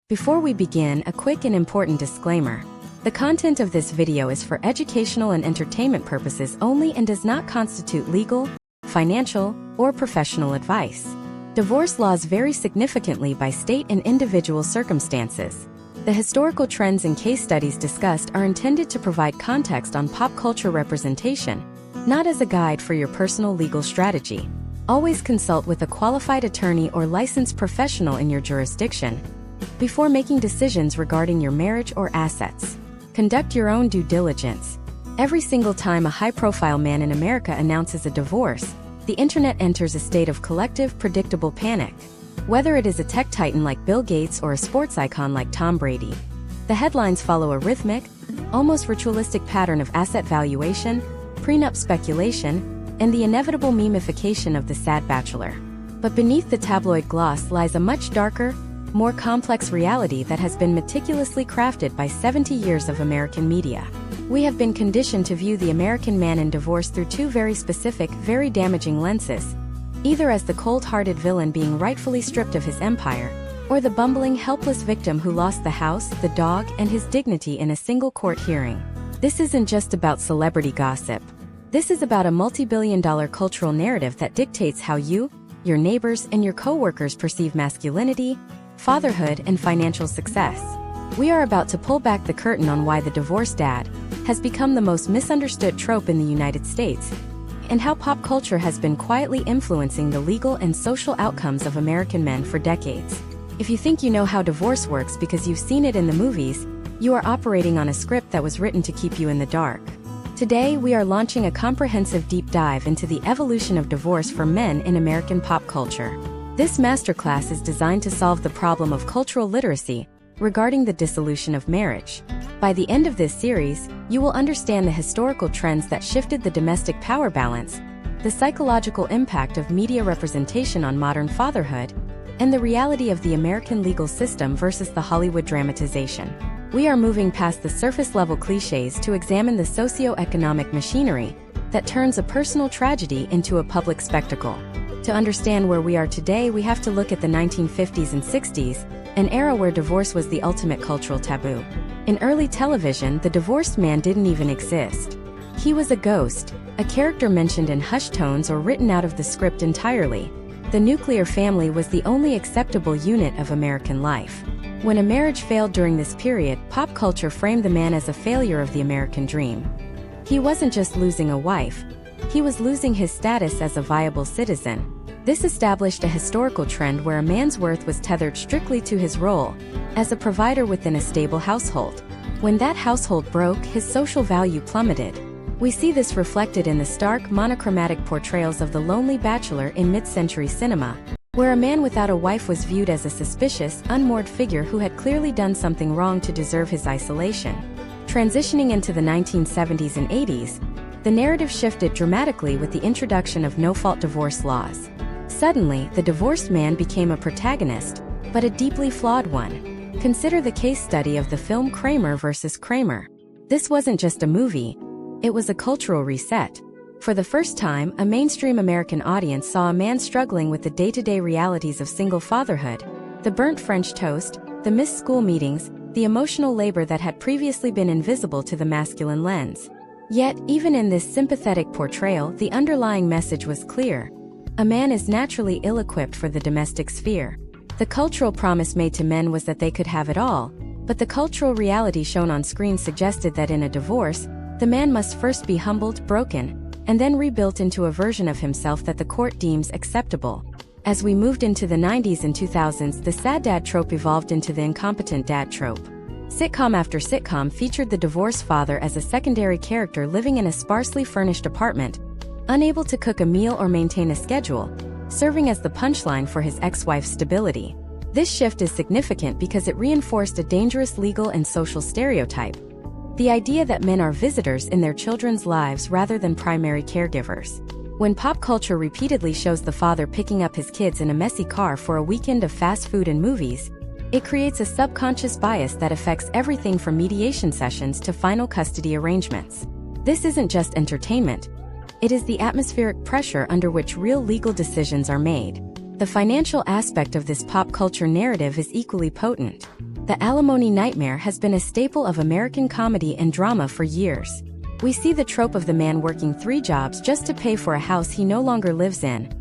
Before we begin, a quick and important disclaimer. The content of this video is for educational and entertainment purposes only and does not constitute legal, financial, or professional advice. Divorce laws vary significantly by state and individual circumstances. The historical trends and case studies discussed are intended to provide context on pop culture representation, not as a guide for your personal legal strategy. Always consult with a qualified attorney or licensed professional in your jurisdiction before making decisions regarding your marriage or assets. Conduct your own due diligence. Every single time a high-profile man in America announces a divorce, the internet enters a state of collective, predictable panic. Whether it is a tech titan like Bill Gates or a sports icon like Tom Brady, the headlines follow a rhythmic, almost ritualistic pattern of asset valuation, prenup speculation, and the inevitable memification of the sad bachelor. But beneath the tabloid gloss lies a much darker, more complex reality that has been meticulously crafted by 70 years of American media. We have been conditioned to view the American man in divorce through two very specific, very damaging lenses, either as the cold-hearted villain being rightfully stripped of his empire, or the bumbling, helpless victim who lost the house, the dog, and his dignity in a single court hearing. This isn't just about celebrity gossip. This is about a multi-billion-dollar cultural narrative that dictates how you, your neighbors, and your co-workers perceive masculinity, fatherhood, and financial success. We are about to pull back the curtain on why the divorced dad has become the most misunderstood trope in the United States, and how pop culture has been quietly influencing the legal and social outcomes of American men for decades. If you think you know how divorce works because you've seen it in the movies, you are operating on a script that was written to keep you in the dark. Today, we are launching a comprehensive deep dive into the evolution of divorce for men in American pop culture. This masterclass is designed to solve the problem of cultural literacy regarding the dissolution of marriage. By the end of this series, you will understand the historical trends that shifted the domestic power balance, the psychological impact of media representation on modern fatherhood, and the reality of the American legal system versus the Hollywood dramatization. We are moving past the surface-level cliches to examine the socio-economic machinery that turns a personal tragedy into a public spectacle. To understand where we are today, we have to look at the 1950s and 60s, an era where divorce was the ultimate cultural taboo. In early television, the divorced man didn't even exist. He was a ghost, a character mentioned in hushed tones or written out of the script entirely. The nuclear family was the only acceptable unit of American life. When a marriage failed during this period, pop culture framed the man as a failure of the American dream. He wasn't just losing a wife, he was losing his status as a viable citizen. This established a historical trend where a man's worth was tethered strictly to his role as a provider within a stable household. When that household broke, his social value plummeted. We see this reflected in the stark, monochromatic portrayals of the lonely bachelor in mid-century cinema, where a man without a wife was viewed as a suspicious, unmoored figure who had clearly done something wrong to deserve his isolation. Transitioning into the 1970s and 80s, the narrative shifted dramatically with the introduction of no-fault divorce laws. Suddenly, the divorced man became a protagonist, but a deeply flawed one. Consider the case study of the film Kramer vs. Kramer. This wasn't just a movie, it was a cultural reset. For the first time, a mainstream American audience saw a man struggling with the day-to-day realities of single fatherhood, the burnt French toast, the missed school meetings, the emotional labor that had previously been invisible to the masculine lens. Yet, even in this sympathetic portrayal, the underlying message was clear. A man is naturally ill-equipped for the domestic sphere. The cultural promise made to men was that they could have it all, but the cultural reality shown on screen suggested that in a divorce, the man must first be humbled, broken, and then rebuilt into a version of himself that the court deems acceptable. As we moved into the 90s and 2000s, the sad dad trope evolved into the incompetent dad trope. Sitcom after sitcom featured the divorced father as a secondary character living in a sparsely furnished apartment, unable to cook a meal or maintain a schedule, serving as the punchline for his ex-wife's stability. This shift is significant because it reinforced a dangerous legal and social stereotype: the idea that men are visitors in their children's lives rather than primary caregivers. When pop culture repeatedly shows the father picking up his kids in a messy car for a weekend of fast food and movies, it creates a subconscious bias that affects everything from mediation sessions to final custody arrangements. This isn't just entertainment. It is the atmospheric pressure under which real legal decisions are made. The financial aspect of this pop culture narrative is equally potent. The alimony nightmare has been a staple of American comedy and drama for years. We see the trope of the man working 3 jobs just to pay for a house he no longer lives in,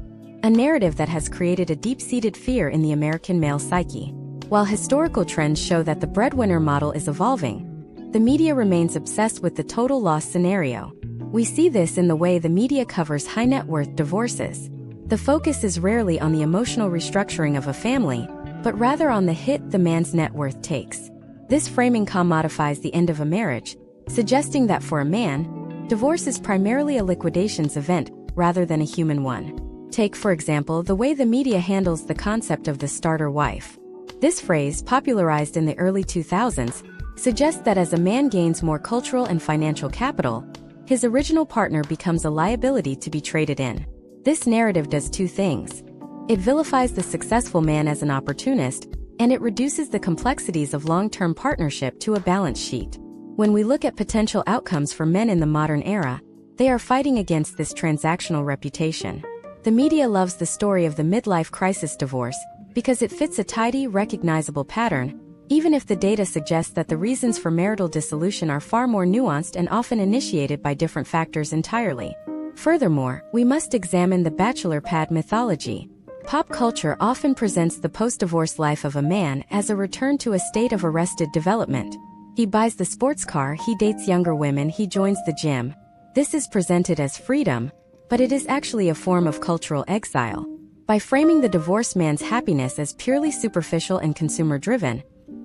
a narrative that has created a deep-seated fear in the American male psyche. While historical trends show that the breadwinner model is evolving, the media remains obsessed with the total loss scenario. We see this in the way the media covers high-net-worth divorces. The focus is rarely on the emotional restructuring of a family, but rather on the hit the man's net worth takes. This framing commodifies the end of a marriage, suggesting that for a man, divorce is primarily a liquidations event rather than a human one. Take, for example, the way the media handles the concept of the starter wife. This phrase, popularized in the early 2000s, suggests that as a man gains more cultural and financial capital, his original partner becomes a liability to be traded in. This narrative does 2 things. It vilifies the successful man as an opportunist, and it reduces the complexities of long-term partnership to a balance sheet. When we look at potential outcomes for men in the modern era, they are fighting against this transactional reputation. The media loves the story of the midlife crisis divorce because it fits a tidy, recognizable pattern, even if the data suggests that the reasons for marital dissolution are far more nuanced and often initiated by different factors entirely. Furthermore, we must examine the bachelor pad mythology. Pop culture often presents the post-divorce life of a man as a return to a state of arrested development. He buys the sports car, he dates younger women, he joins the gym. This is presented as freedom, but it is actually a form of cultural exile. By framing the divorced man's happiness as purely superficial and consumer-driven,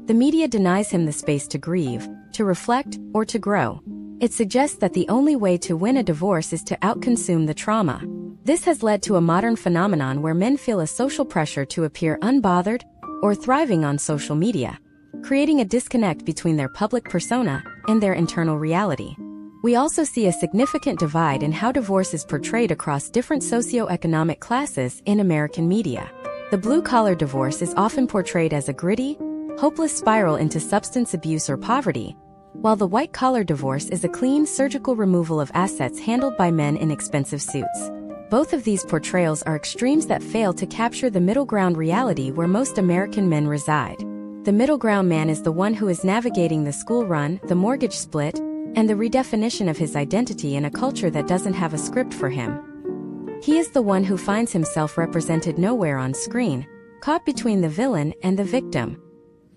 the media denies him the space to grieve, to reflect, or to grow. It suggests that the only way to win a divorce is to outconsume the trauma. This has led to a modern phenomenon where men feel a social pressure to appear unbothered or thriving on social media, creating a disconnect between their public persona and their internal reality. We also see a significant divide in how divorce is portrayed across different socioeconomic classes in American media. The blue-collar divorce is often portrayed as a gritty, hopeless spiral into substance abuse or poverty, while the white-collar divorce is a clean, surgical removal of assets handled by men in expensive suits. Both of these portrayals are extremes that fail to capture the middle ground reality where most American men reside. The middle ground man is the one who is navigating the school run, the mortgage split, and the redefinition of his identity in a culture that doesn't have a script for him. He is the one who finds himself represented nowhere on screen, caught between the villain and the victim.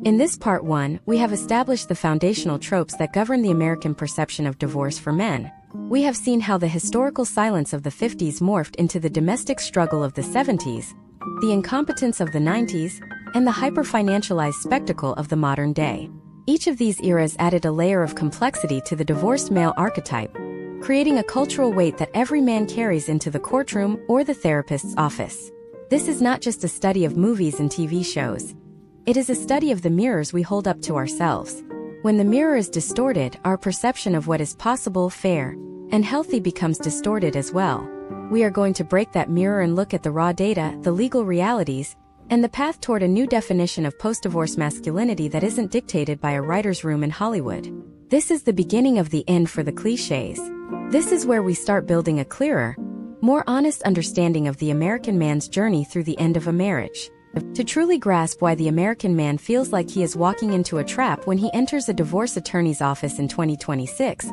In this part 1, we have established the foundational tropes that govern the American perception of divorce for men. We have seen how the historical silence of the 50s morphed into the domestic struggle of the 70s, the incompetence of the 90s, and the hyper-financialized spectacle of the modern day. Each of these eras added a layer of complexity to the divorced male archetype, creating a cultural weight that every man carries into the courtroom or the therapist's office. This is not just a study of movies and TV shows. It is a study of the mirrors we hold up to ourselves. When the mirror is distorted, our perception of what is possible, fair, and healthy becomes distorted as well. We are going to break that mirror and look at the raw data, the legal realities, and the path toward a new definition of post-divorce masculinity that isn't dictated by a writer's room in Hollywood. This is the beginning of the end for the cliches. This is where we start building a clearer, more honest understanding of the American man's journey through the end of a marriage. To truly grasp why the American man feels like he is walking into a trap when he enters a divorce attorney's office in 2026,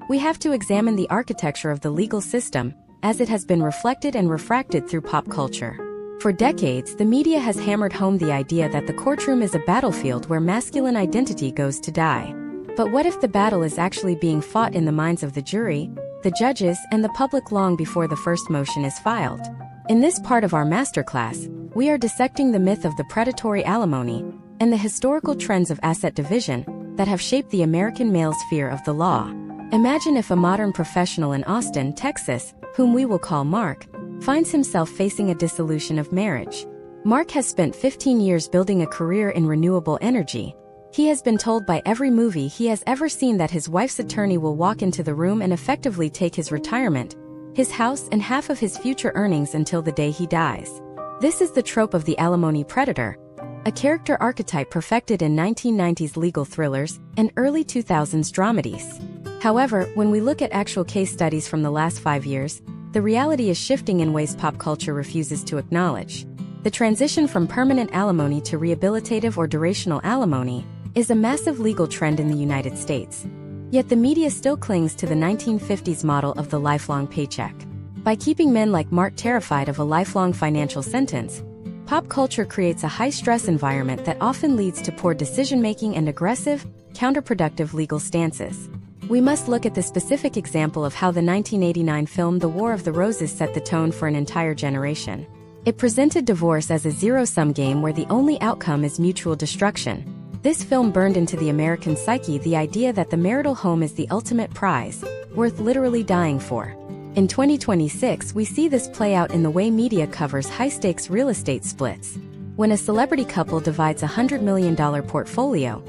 we have to examine the architecture of the legal system, as it has been reflected and refracted through pop culture. For decades, the media has hammered home the idea that the courtroom is a battlefield where masculine identity goes to die. But what if the battle is actually being fought in the minds of the jury, the judges, and the public long before the first motion is filed? In this part of our masterclass, we are dissecting the myth of the predatory alimony and the historical trends of asset division that have shaped the American male's fear of the law. Imagine if a modern professional in Austin, Texas, whom we will call Mark, finds himself facing a dissolution of marriage. Mark has spent 15 years building a career in renewable energy. He has been told by every movie he has ever seen that his wife's attorney will walk into the room and effectively take his retirement, his house, and half of his future earnings until the day he dies. This is the trope of the alimony predator, a character archetype perfected in 1990s legal thrillers and early 2000s dramedies. However, when we look at actual case studies from the last 5 years, the reality is shifting in ways pop culture refuses to acknowledge. The transition from permanent alimony to rehabilitative or durational alimony is a massive legal trend in the United States. Yet the media still clings to the 1950s model of the lifelong paycheck. By keeping men like Mark terrified of a lifelong financial sentence, pop culture creates a high-stress environment that often leads to poor decision-making and aggressive, counterproductive legal stances. We must look at the specific example of how the 1989 film The War of the Roses set the tone for an entire generation. It presented divorce as a zero-sum game where the only outcome is mutual destruction. This film burned into the American psyche the idea that the marital home is the ultimate prize, worth literally dying for. In 2026, we see this play out in the way media covers high-stakes real estate splits. When a celebrity couple divides a $100 million portfolio,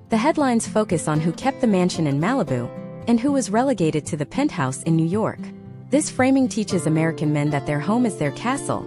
the headlines focus on who kept the mansion in Malibu and who was relegated to the penthouse in New York. This framing teaches American men that their home is their castle,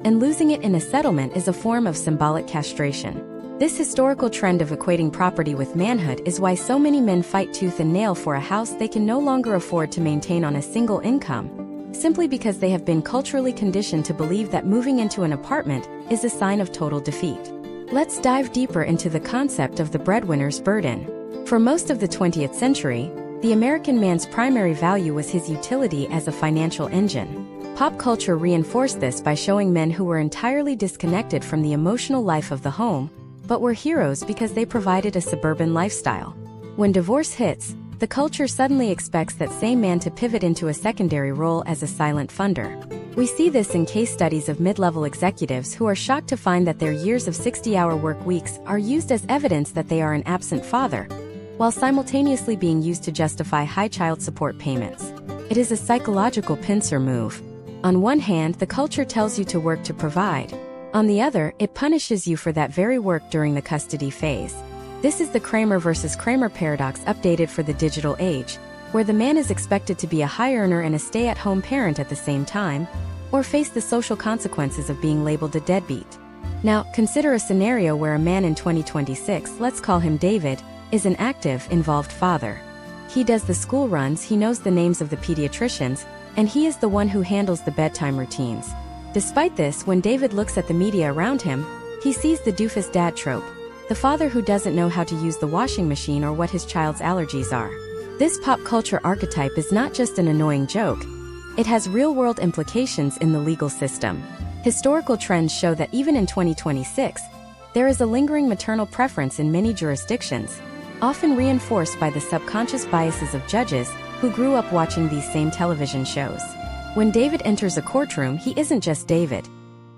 and losing it in a settlement is a form of symbolic castration. This historical trend of equating property with manhood is why so many men fight tooth and nail for a house they can no longer afford to maintain on a single income, simply because they have been culturally conditioned to believe that moving into an apartment is a sign of total defeat. Let's dive deeper into the concept of the breadwinner's burden. For most of the 20th century, the American man's primary value was his utility as a financial engine. Pop culture reinforced this by showing men who were entirely disconnected from the emotional life of the home, but were heroes because they provided a suburban lifestyle. When divorce hits, the culture suddenly expects that same man to pivot into a secondary role as a silent funder. We see this in case studies of mid-level executives who are shocked to find that their years of 60-hour work weeks are used as evidence that they are an absent father, while simultaneously being used to justify high child support payments. It is a psychological pincer move. On one hand, the culture tells you to work to provide. On the other, it punishes you for that very work during the custody phase. This is the Kramer versus Kramer paradox updated for the digital age, where the man is expected to be a high earner and a stay-at-home parent at the same time, or face the social consequences of being labeled a deadbeat. Now, consider a scenario where a man in 2026, let's call him David, is an active, involved father. He does the school runs, he knows the names of the pediatricians, and he is the one who handles the bedtime routines. Despite this, when David looks at the media around him, he sees the doofus dad trope, the father who doesn't know how to use the washing machine or what his child's allergies are. This pop culture archetype is not just an annoying joke, it has real-world implications in the legal system. Historical trends show that even in 2026, there is a lingering maternal preference in many jurisdictions, often reinforced by the subconscious biases of judges who grew up watching these same television shows. When David enters a courtroom, he isn't just David.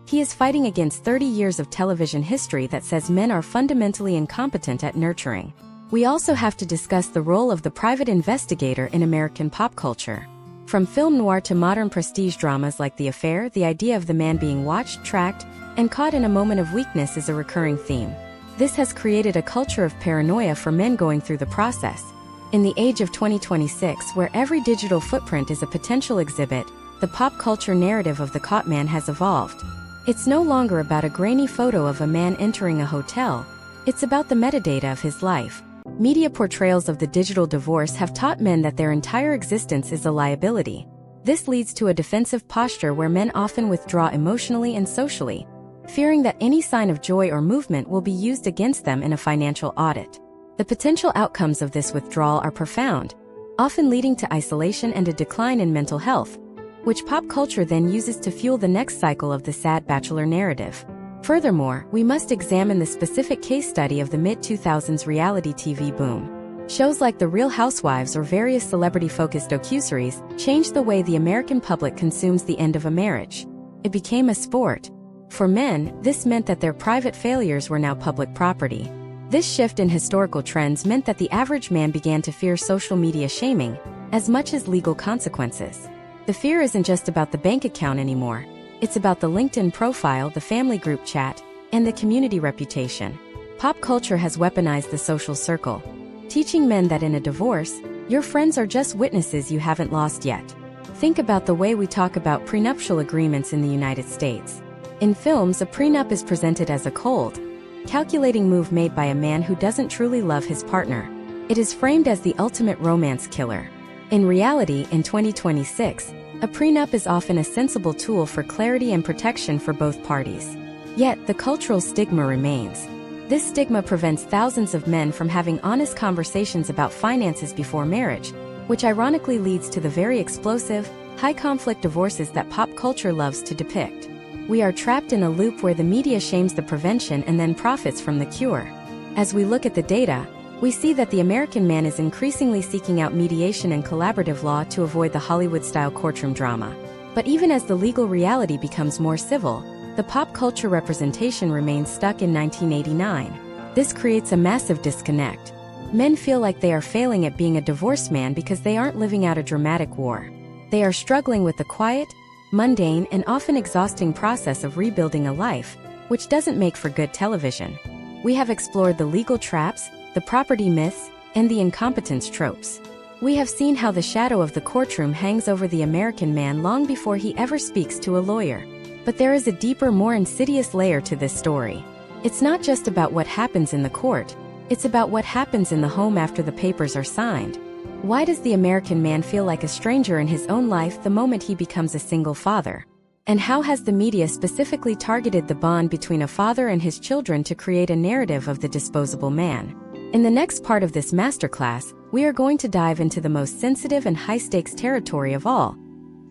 He is fighting against 30 years of television history that says men are fundamentally incompetent at nurturing. We also have to discuss the role of the private investigator in American pop culture. From film noir to modern prestige dramas like The Affair, the idea of the man being watched, tracked, and caught in a moment of weakness is a recurring theme. This has created a culture of paranoia for men going through the process. In the age of 2026, where every digital footprint is a potential exhibit, the pop culture narrative of the caught man has evolved. It's no longer about a grainy photo of a man entering a hotel, it's about the metadata of his life. Media portrayals of the digital divorce have taught men that their entire existence is a liability. This leads to a defensive posture where men often withdraw emotionally and socially, fearing that any sign of joy or movement will be used against them in a financial audit. The potential outcomes of this withdrawal are profound, often leading to isolation and a decline in mental health, which pop culture then uses to fuel the next cycle of the sad bachelor narrative. Furthermore, we must examine the specific case study of the mid-2000s reality TV boom. Shows like The Real Housewives or various celebrity-focused docuseries changed the way the American public consumes the end of a marriage. It became a sport. For men, this meant that their private failures were now public property. This shift in historical trends meant that the average man began to fear social media shaming as much as legal consequences. The fear isn't just about the bank account anymore. It's about the LinkedIn profile, the family group chat, and the community reputation. Pop culture has weaponized the social circle, teaching men that in a divorce, your friends are just witnesses you haven't lost yet. Think about the way we talk about prenuptial agreements in the United States. In films, a prenup is presented as a cold, calculating move made by a man who doesn't truly love his partner. It is framed as the ultimate romance killer. In reality, in 2026, a prenup is often a sensible tool for clarity and protection for both parties. Yet, the cultural stigma remains. This stigma prevents thousands of men from having honest conversations about finances before marriage, which ironically leads to the very explosive, high-conflict divorces that pop culture loves to depict. We are trapped in a loop where the media shames the prevention and then profits from the cure. As we look at the data, we see that the American man is increasingly seeking out mediation and collaborative law to avoid the Hollywood-style courtroom drama. But even as the legal reality becomes more civil, the pop culture representation remains stuck in 1989. This creates a massive disconnect. Men feel like they are failing at being a divorced man because they aren't living out a dramatic war. They are struggling with the quiet, mundane, and often exhausting process of rebuilding a life, which doesn't make for good television. We have explored the legal traps, the property myths, and the incompetence tropes. We have seen how the shadow of the courtroom hangs over the American man long before he ever speaks to a lawyer. But there is a deeper, more insidious layer to this story. It's not just about what happens in the court, it's about what happens in the home after the papers are signed. Why does the American man feel like a stranger in his own life the moment he becomes a single father? And how has the media specifically targeted the bond between a father and his children to create a narrative of the disposable man? In the next part of this masterclass, we are going to dive into the most sensitive and high-stakes territory of all,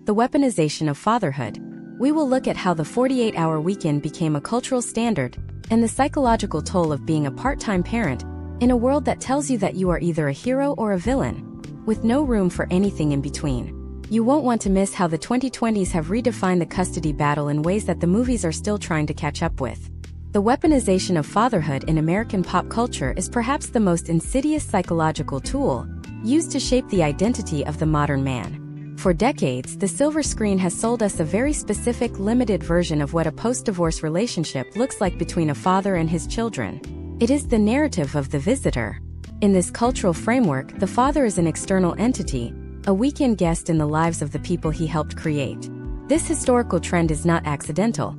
the weaponization of fatherhood. We will look at how the 48-hour weekend became a cultural standard and the psychological toll of being a part-time parent in a world that tells you that you are either a hero or a villain, with no room for anything in between. You won't want to miss how the 2020s have redefined the custody battle in ways that the movies are still trying to catch up with. The weaponization of fatherhood in American pop culture is perhaps the most insidious psychological tool used to shape the identity of the modern man. For decades, the silver screen has sold us a very specific, limited version of what a post-divorce relationship looks like between a father and his children. It is the narrative of the visitor. In this cultural framework, the father is an external entity, a weekend guest in the lives of the people he helped create. This historical trend is not accidental.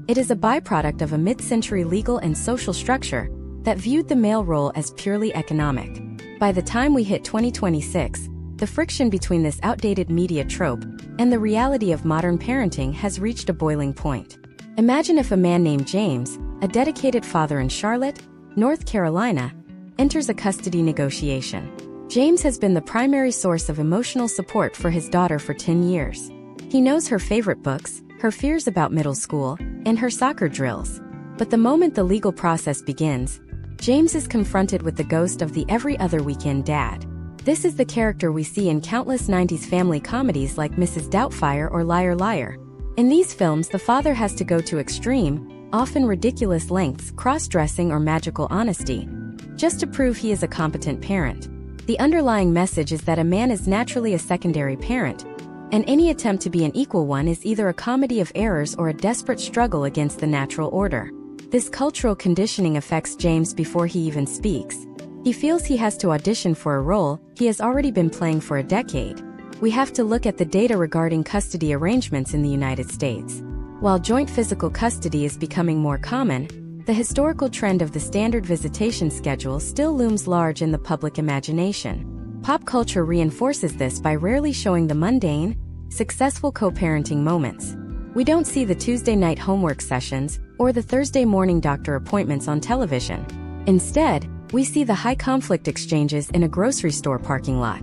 It is a byproduct of a mid-century legal and social structure that viewed the male role as purely economic. By the time we hit 2026, the friction between this outdated media trope and the reality of modern parenting has reached a boiling point. Imagine if a man named James, a dedicated father in Charlotte, North Carolina, enters a custody negotiation. James has been the primary source of emotional support for his daughter for 10 years. He knows her favorite books, her fears about middle school, and her soccer drills. But the moment the legal process begins, James is confronted with the ghost of the every other weekend dad. This is the character we see in countless 90s family comedies like Mrs. Doubtfire or Liar Liar. In these films, the father has to go to extreme, often ridiculous lengths, cross-dressing or magical honesty, just to prove he is a competent parent. The underlying message is that a man is naturally a secondary parent, and any attempt to be an equal one is either a comedy of errors or a desperate struggle against the natural order. This cultural conditioning affects James before he even speaks. He feels he has to audition for a role he has already been playing for a decade. We have to look at the data regarding custody arrangements in the United States. While joint physical custody is becoming more common, the historical trend of the standard visitation schedule still looms large in the public imagination. Pop culture reinforces this by rarely showing the mundane, successful co-parenting moments. We don't see the Tuesday night homework sessions or the Thursday morning doctor appointments on television. Instead, we see the high-conflict exchanges in a grocery store parking lot.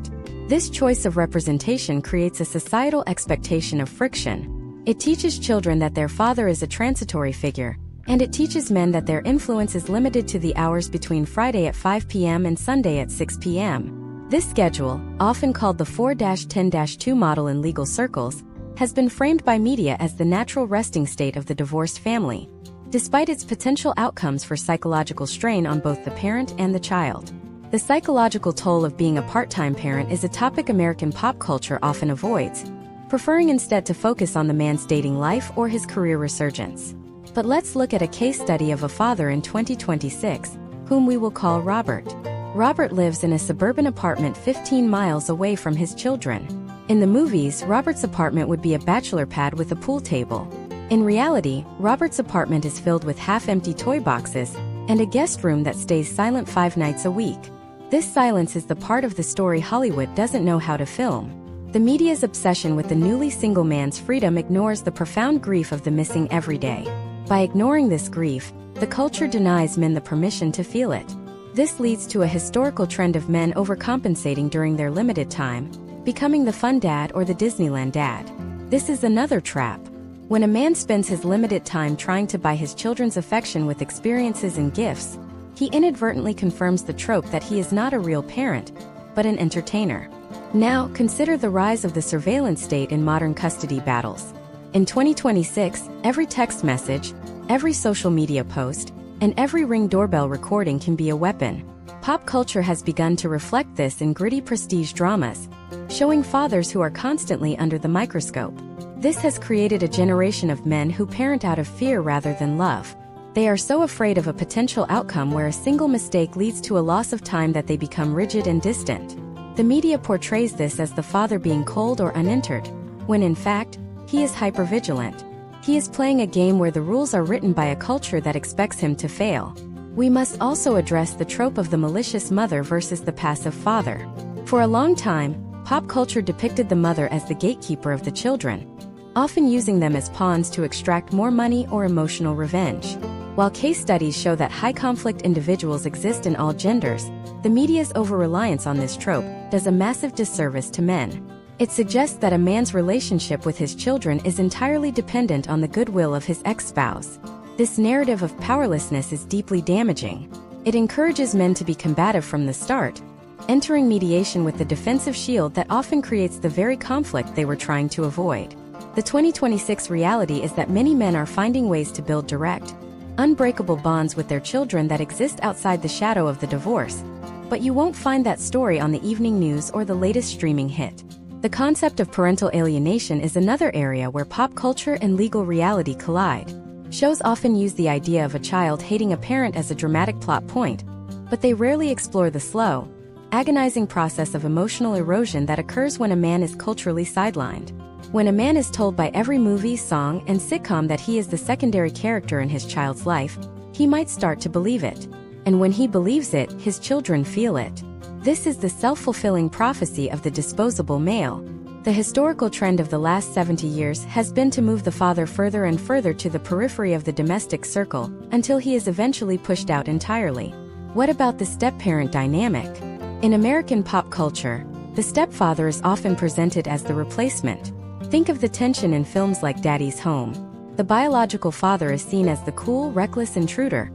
This choice of representation creates a societal expectation of friction. It teaches children that their father is a transitory figure, and it teaches men that their influence is limited to the hours between Friday at 5 p.m. and Sunday at 6 p.m. This schedule, often called the 4-10-2 model in legal circles, has been framed by media as the natural resting state of the divorced family, despite its potential outcomes for psychological strain on both the parent and the child. The psychological toll of being a part-time parent is a topic American pop culture often avoids, preferring instead to focus on the man's dating life or his career resurgence. But let's look at a case study of a father in 2026, whom we will call Robert. Robert lives in a suburban apartment 15 miles away from his children. In the movies, Robert's apartment would be a bachelor pad with a pool table. In reality, Robert's apartment is filled with half-empty toy boxes and a guest room that stays silent 5 nights a week. This silence is the part of the story Hollywood doesn't know how to film. The media's obsession with the newly single man's freedom ignores the profound grief of the missing everyday. By ignoring this grief, the culture denies men the permission to feel it. This leads to a historical trend of men overcompensating during their limited time, becoming the fun dad or the Disneyland dad. This is another trap. When a man spends his limited time trying to buy his children's affection with experiences and gifts, he inadvertently confirms the trope that he is not a real parent, but an entertainer. Now, consider the rise of the surveillance state in modern custody battles. In 2026, every text message, every social media post, and every Ring doorbell recording can be a weapon. Pop culture has begun to reflect this in gritty prestige dramas, showing fathers who are constantly under the microscope. This has created a generation of men who parent out of fear rather than love. They are so afraid of a potential outcome where a single mistake leads to a loss of time that they become rigid and distant. The media portrays this as the father being cold or unentered, when in fact, he is hypervigilant. He is playing a game where the rules are written by a culture that expects him to fail. We must also address the trope of the malicious mother versus the passive father. For a long time, pop culture depicted the mother as the gatekeeper of the children, often using them as pawns to extract more money or emotional revenge. While case studies show that high-conflict individuals exist in all genders, the media's over-reliance on this trope does a massive disservice to men. It suggests that a man's relationship with his children is entirely dependent on the goodwill of his ex-spouse. This narrative of powerlessness is deeply damaging. It encourages men to be combative from the start, entering mediation with the defensive shield that often creates the very conflict they were trying to avoid. The 2026 reality is that many men are finding ways to build direct, unbreakable bonds with their children that exist outside the shadow of the divorce. But you won't find that story on the evening news or the latest streaming hit. The concept of parental alienation is another area where pop culture and legal reality collide. Shows often use the idea of a child hating a parent as a dramatic plot point, but they rarely explore the slow, agonizing process of emotional erosion that occurs when a man is culturally sidelined. When a man is told by every movie, song, and sitcom that he is the secondary character in his child's life, he might start to believe it. And when he believes it, his children feel it. This is the self-fulfilling prophecy of the disposable male. The historical trend of the last 70 years has been to move the father further and further to the periphery of the domestic circle, until he is eventually pushed out entirely. What about the step-parent dynamic? In American pop culture, the stepfather is often presented as the replacement. Think of the tension in films like Daddy's Home. The biological father is seen as the cool, reckless intruder,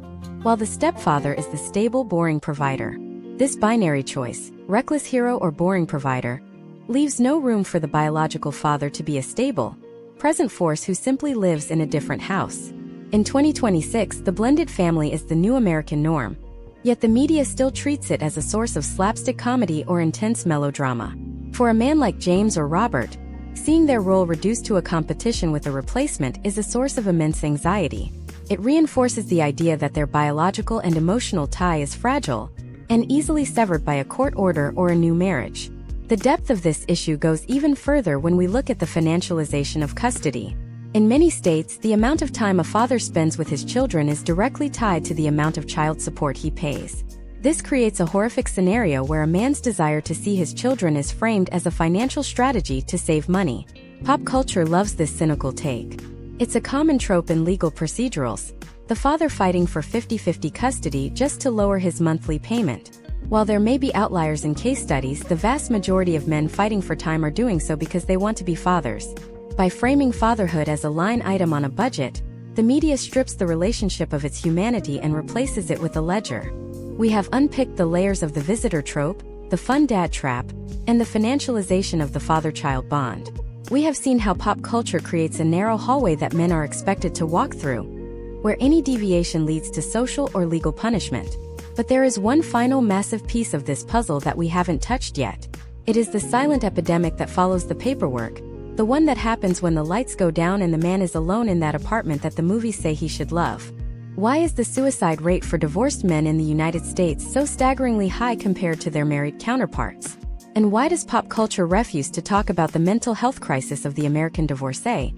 while the stepfather is the stable, boring provider. This binary choice, reckless hero or boring provider, leaves no room for the biological father to be a stable, present force who simply lives in a different house. In 2026, the blended family is the new American norm, yet the media still treats it as a source of slapstick comedy or intense melodrama. For a man like James or Robert, seeing their role reduced to a competition with a replacement is a source of immense anxiety. It reinforces the idea that their biological and emotional tie is fragile and easily severed by a court order or a new marriage. The depth of this issue goes even further when we look at the financialization of custody. In many states, the amount of time a father spends with his children is directly tied to the amount of child support he pays. This creates a horrific scenario where a man's desire to see his children is framed as a financial strategy to save money. Pop culture loves this cynical take. It's a common trope in legal procedurals, the father fighting for 50-50 custody just to lower his monthly payment. While there may be outliers in case studies, the vast majority of men fighting for time are doing so because they want to be fathers. By framing fatherhood as a line item on a budget, the media strips the relationship of its humanity and replaces it with a ledger. We have unpicked the layers of the visitor trope, the fun dad trap, and the financialization of the father-child bond. We have seen how pop culture creates a narrow hallway that men are expected to walk through, where any deviation leads to social or legal punishment. But there is one final massive piece of this puzzle that we haven't touched yet. It is the silent epidemic that follows the paperwork, the one that happens when the lights go down and the man is alone in that apartment that the movies say he should love. Why is the suicide rate for divorced men in the United States so staggeringly high compared to their married counterparts? And why does pop culture refuse to talk about the mental health crisis of the American divorcee,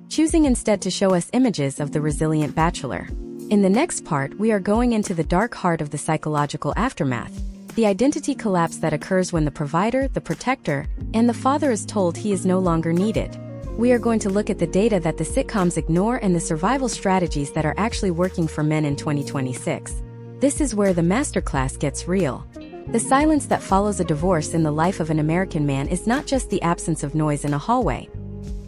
choosing instead to show us images of the resilient bachelor? In the next part, we are going into the dark heart of the psychological aftermath, the identity collapse that occurs when the provider, the protector, and the father is told he is no longer needed. We are going to look at the data that the sitcoms ignore and the survival strategies that are actually working for men in 2026. This is where the masterclass gets real. The silence that follows a divorce in the life of an American man is not just the absence of noise in a hallway.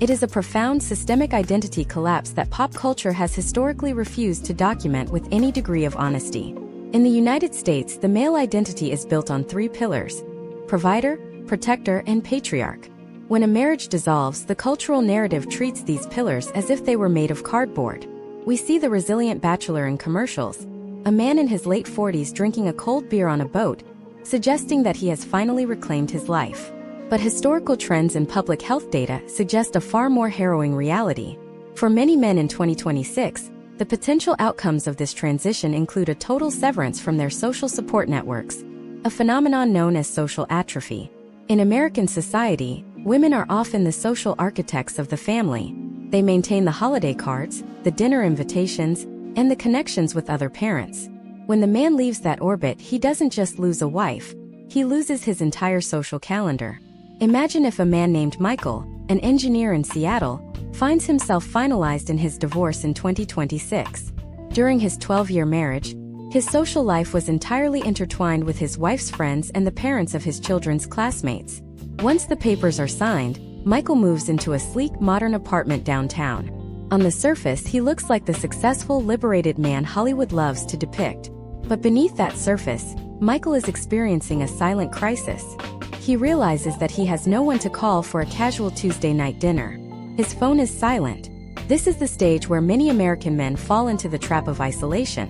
It is a profound systemic identity collapse that pop culture has historically refused to document with any degree of honesty. In the United States, the male identity is built on three pillars: provider, protector, and patriarch. When a marriage dissolves, the cultural narrative treats these pillars as if they were made of cardboard. We see the resilient bachelor in commercials, a man in his late 40s drinking a cold beer on a boat, suggesting that he has finally reclaimed his life. But historical trends and public health data suggest a far more harrowing reality. For many men in 2026, the potential outcomes of this transition include a total severance from their social support networks, a phenomenon known as social atrophy. In American society, women are often the social architects of the family. They maintain the holiday cards, the dinner invitations, and the connections with other parents. When the man leaves that orbit, he doesn't just lose a wife, he loses his entire social calendar. Imagine if a man named Michael, an engineer in Seattle, finds himself finalized in his divorce in 2026. During his 12-year marriage, his social life was entirely intertwined with his wife's friends and the parents of his children's classmates. Once the papers are signed, Michael moves into a sleek, modern apartment downtown. On the surface, he looks like the successful, liberated man Hollywood loves to depict. But beneath that surface, Michael is experiencing a silent crisis. He realizes that he has no one to call for a casual Tuesday night dinner. His phone is silent. This is the stage where many American men fall into the trap of isolation,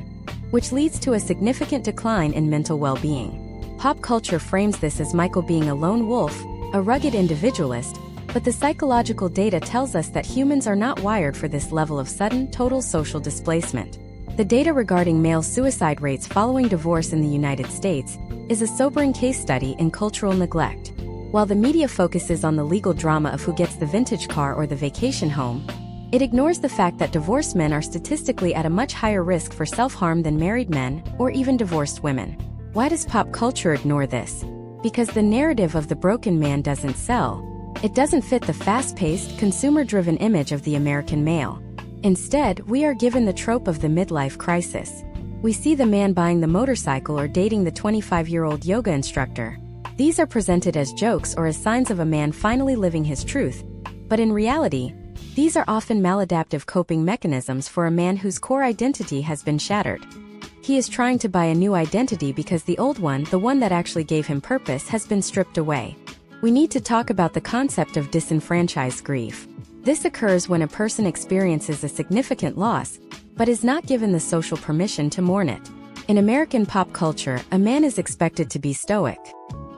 which leads to a significant decline in mental well-being. Pop culture frames this as Michael being a lone wolf, a rugged individualist, but the psychological data tells us that humans are not wired for this level of sudden, total social displacement. The data regarding male suicide rates following divorce in the United States is a sobering case study in cultural neglect. While the media focuses on the legal drama of who gets the vintage car or the vacation home, it ignores the fact that divorced men are statistically at a much higher risk for self-harm than married men or even divorced women. Why does pop culture ignore this? Because the narrative of the broken man doesn't sell. It doesn't fit the fast-paced, consumer-driven image of the American male. Instead, we are given the trope of the midlife crisis. We see the man buying the motorcycle or dating the 25-year-old yoga instructor. These are presented as jokes or as signs of a man finally living his truth. But in reality, these are often maladaptive coping mechanisms for a man whose core identity has been shattered. He is trying to buy a new identity because the old one, the one that actually gave him purpose, has been stripped away. We need to talk about the concept of disenfranchised grief. This occurs when a person experiences a significant loss, but is not given the social permission to mourn it. In American pop culture, a man is expected to be stoic.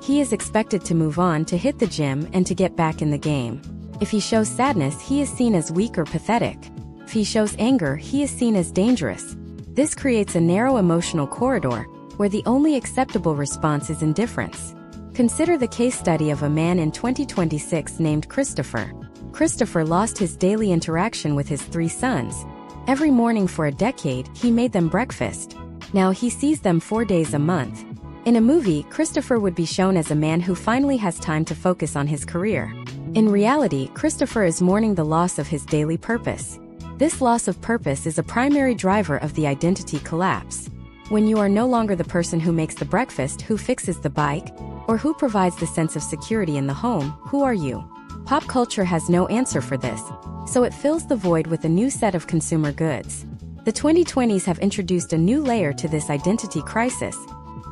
He is expected to move on, to hit the gym, and to get back in the game. If he shows sadness, he is seen as weak or pathetic. If he shows anger, he is seen as dangerous. This creates a narrow emotional corridor, where the only acceptable response is indifference. Consider the case study of a man in 2026 named Christopher. Christopher lost his daily interaction with his 3 sons. Every morning for a decade, he made them breakfast. Now he sees them 4 days a month. In a movie, Christopher would be shown as a man who finally has time to focus on his career. In reality, Christopher is mourning the loss of his daily purpose. This loss of purpose is a primary driver of the identity collapse. When you are no longer the person who makes the breakfast, who fixes the bike, or who provides the sense of security in the home, who are you? Pop culture has no answer for this, so it fills the void with a new set of consumer goods. The 2020s have introduced a new layer to this identity crisis: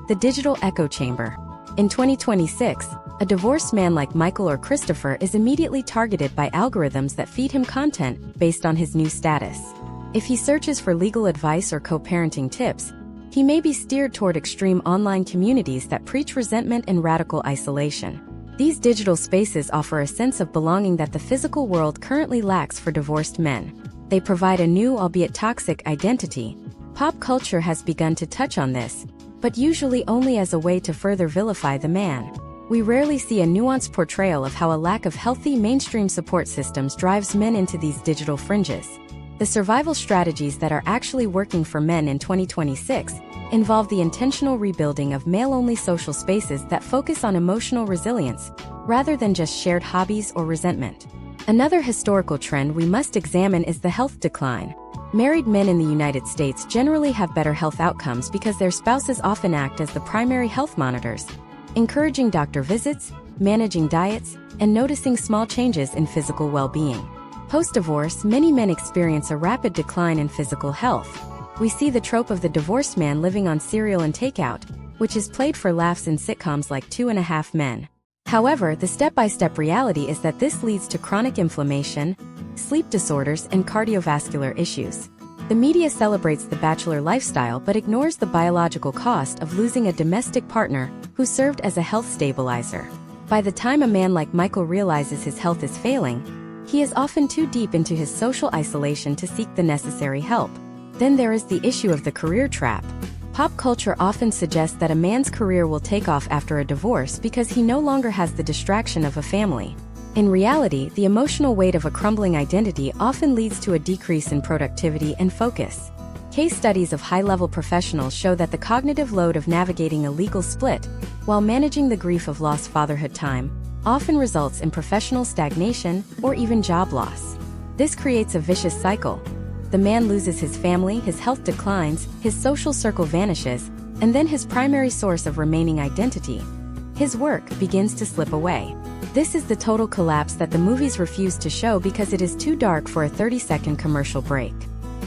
the digital echo chamber. In 2026, a divorced man like Michael or Christopher is immediately targeted by algorithms that feed him content based on his new status. If he searches for legal advice or co-parenting tips, he may be steered toward extreme online communities that preach resentment and radical isolation. These digital spaces offer a sense of belonging that the physical world currently lacks for divorced men. They provide a new, albeit toxic, identity. Pop culture has begun to touch on this, but usually only as a way to further vilify the man. We rarely see a nuanced portrayal of how a lack of healthy mainstream support systems drives men into these digital fringes. The survival strategies that are actually working for men in 2026 involve the intentional rebuilding of male-only social spaces that focus on emotional resilience, rather than just shared hobbies or resentment. Another historical trend we must examine is the health decline. Married men in the United States generally have better health outcomes because their spouses often act as the primary health monitors, encouraging doctor visits, managing diets, and noticing small changes in physical well-being. Post-divorce, many men experience a rapid decline in physical health. We see the trope of the divorced man living on cereal and takeout, which is played for laughs in sitcoms like 2.5 Men. However, the step-by-step reality is that this leads to chronic inflammation, sleep disorders, and cardiovascular issues. The media celebrates the bachelor lifestyle but ignores the biological cost of losing a domestic partner who served as a health stabilizer. By the time a man like Michael realizes his health is failing, he is often too deep into his social isolation to seek the necessary help. Then there is the issue of the career trap. Pop culture often suggests that a man's career will take off after a divorce because he no longer has the distraction of a family. In reality, the emotional weight of a crumbling identity often leads to a decrease in productivity and focus. Case studies of high-level professionals show that the cognitive load of navigating a legal split, while managing the grief of lost fatherhood time, often results in professional stagnation or even job loss. This creates a vicious cycle. The man loses his family, his health declines, his social circle vanishes, and then his primary source of remaining identity, his work, begins to slip away. This is the total collapse that the movies refuse to show because it is too dark for a 30-second commercial break.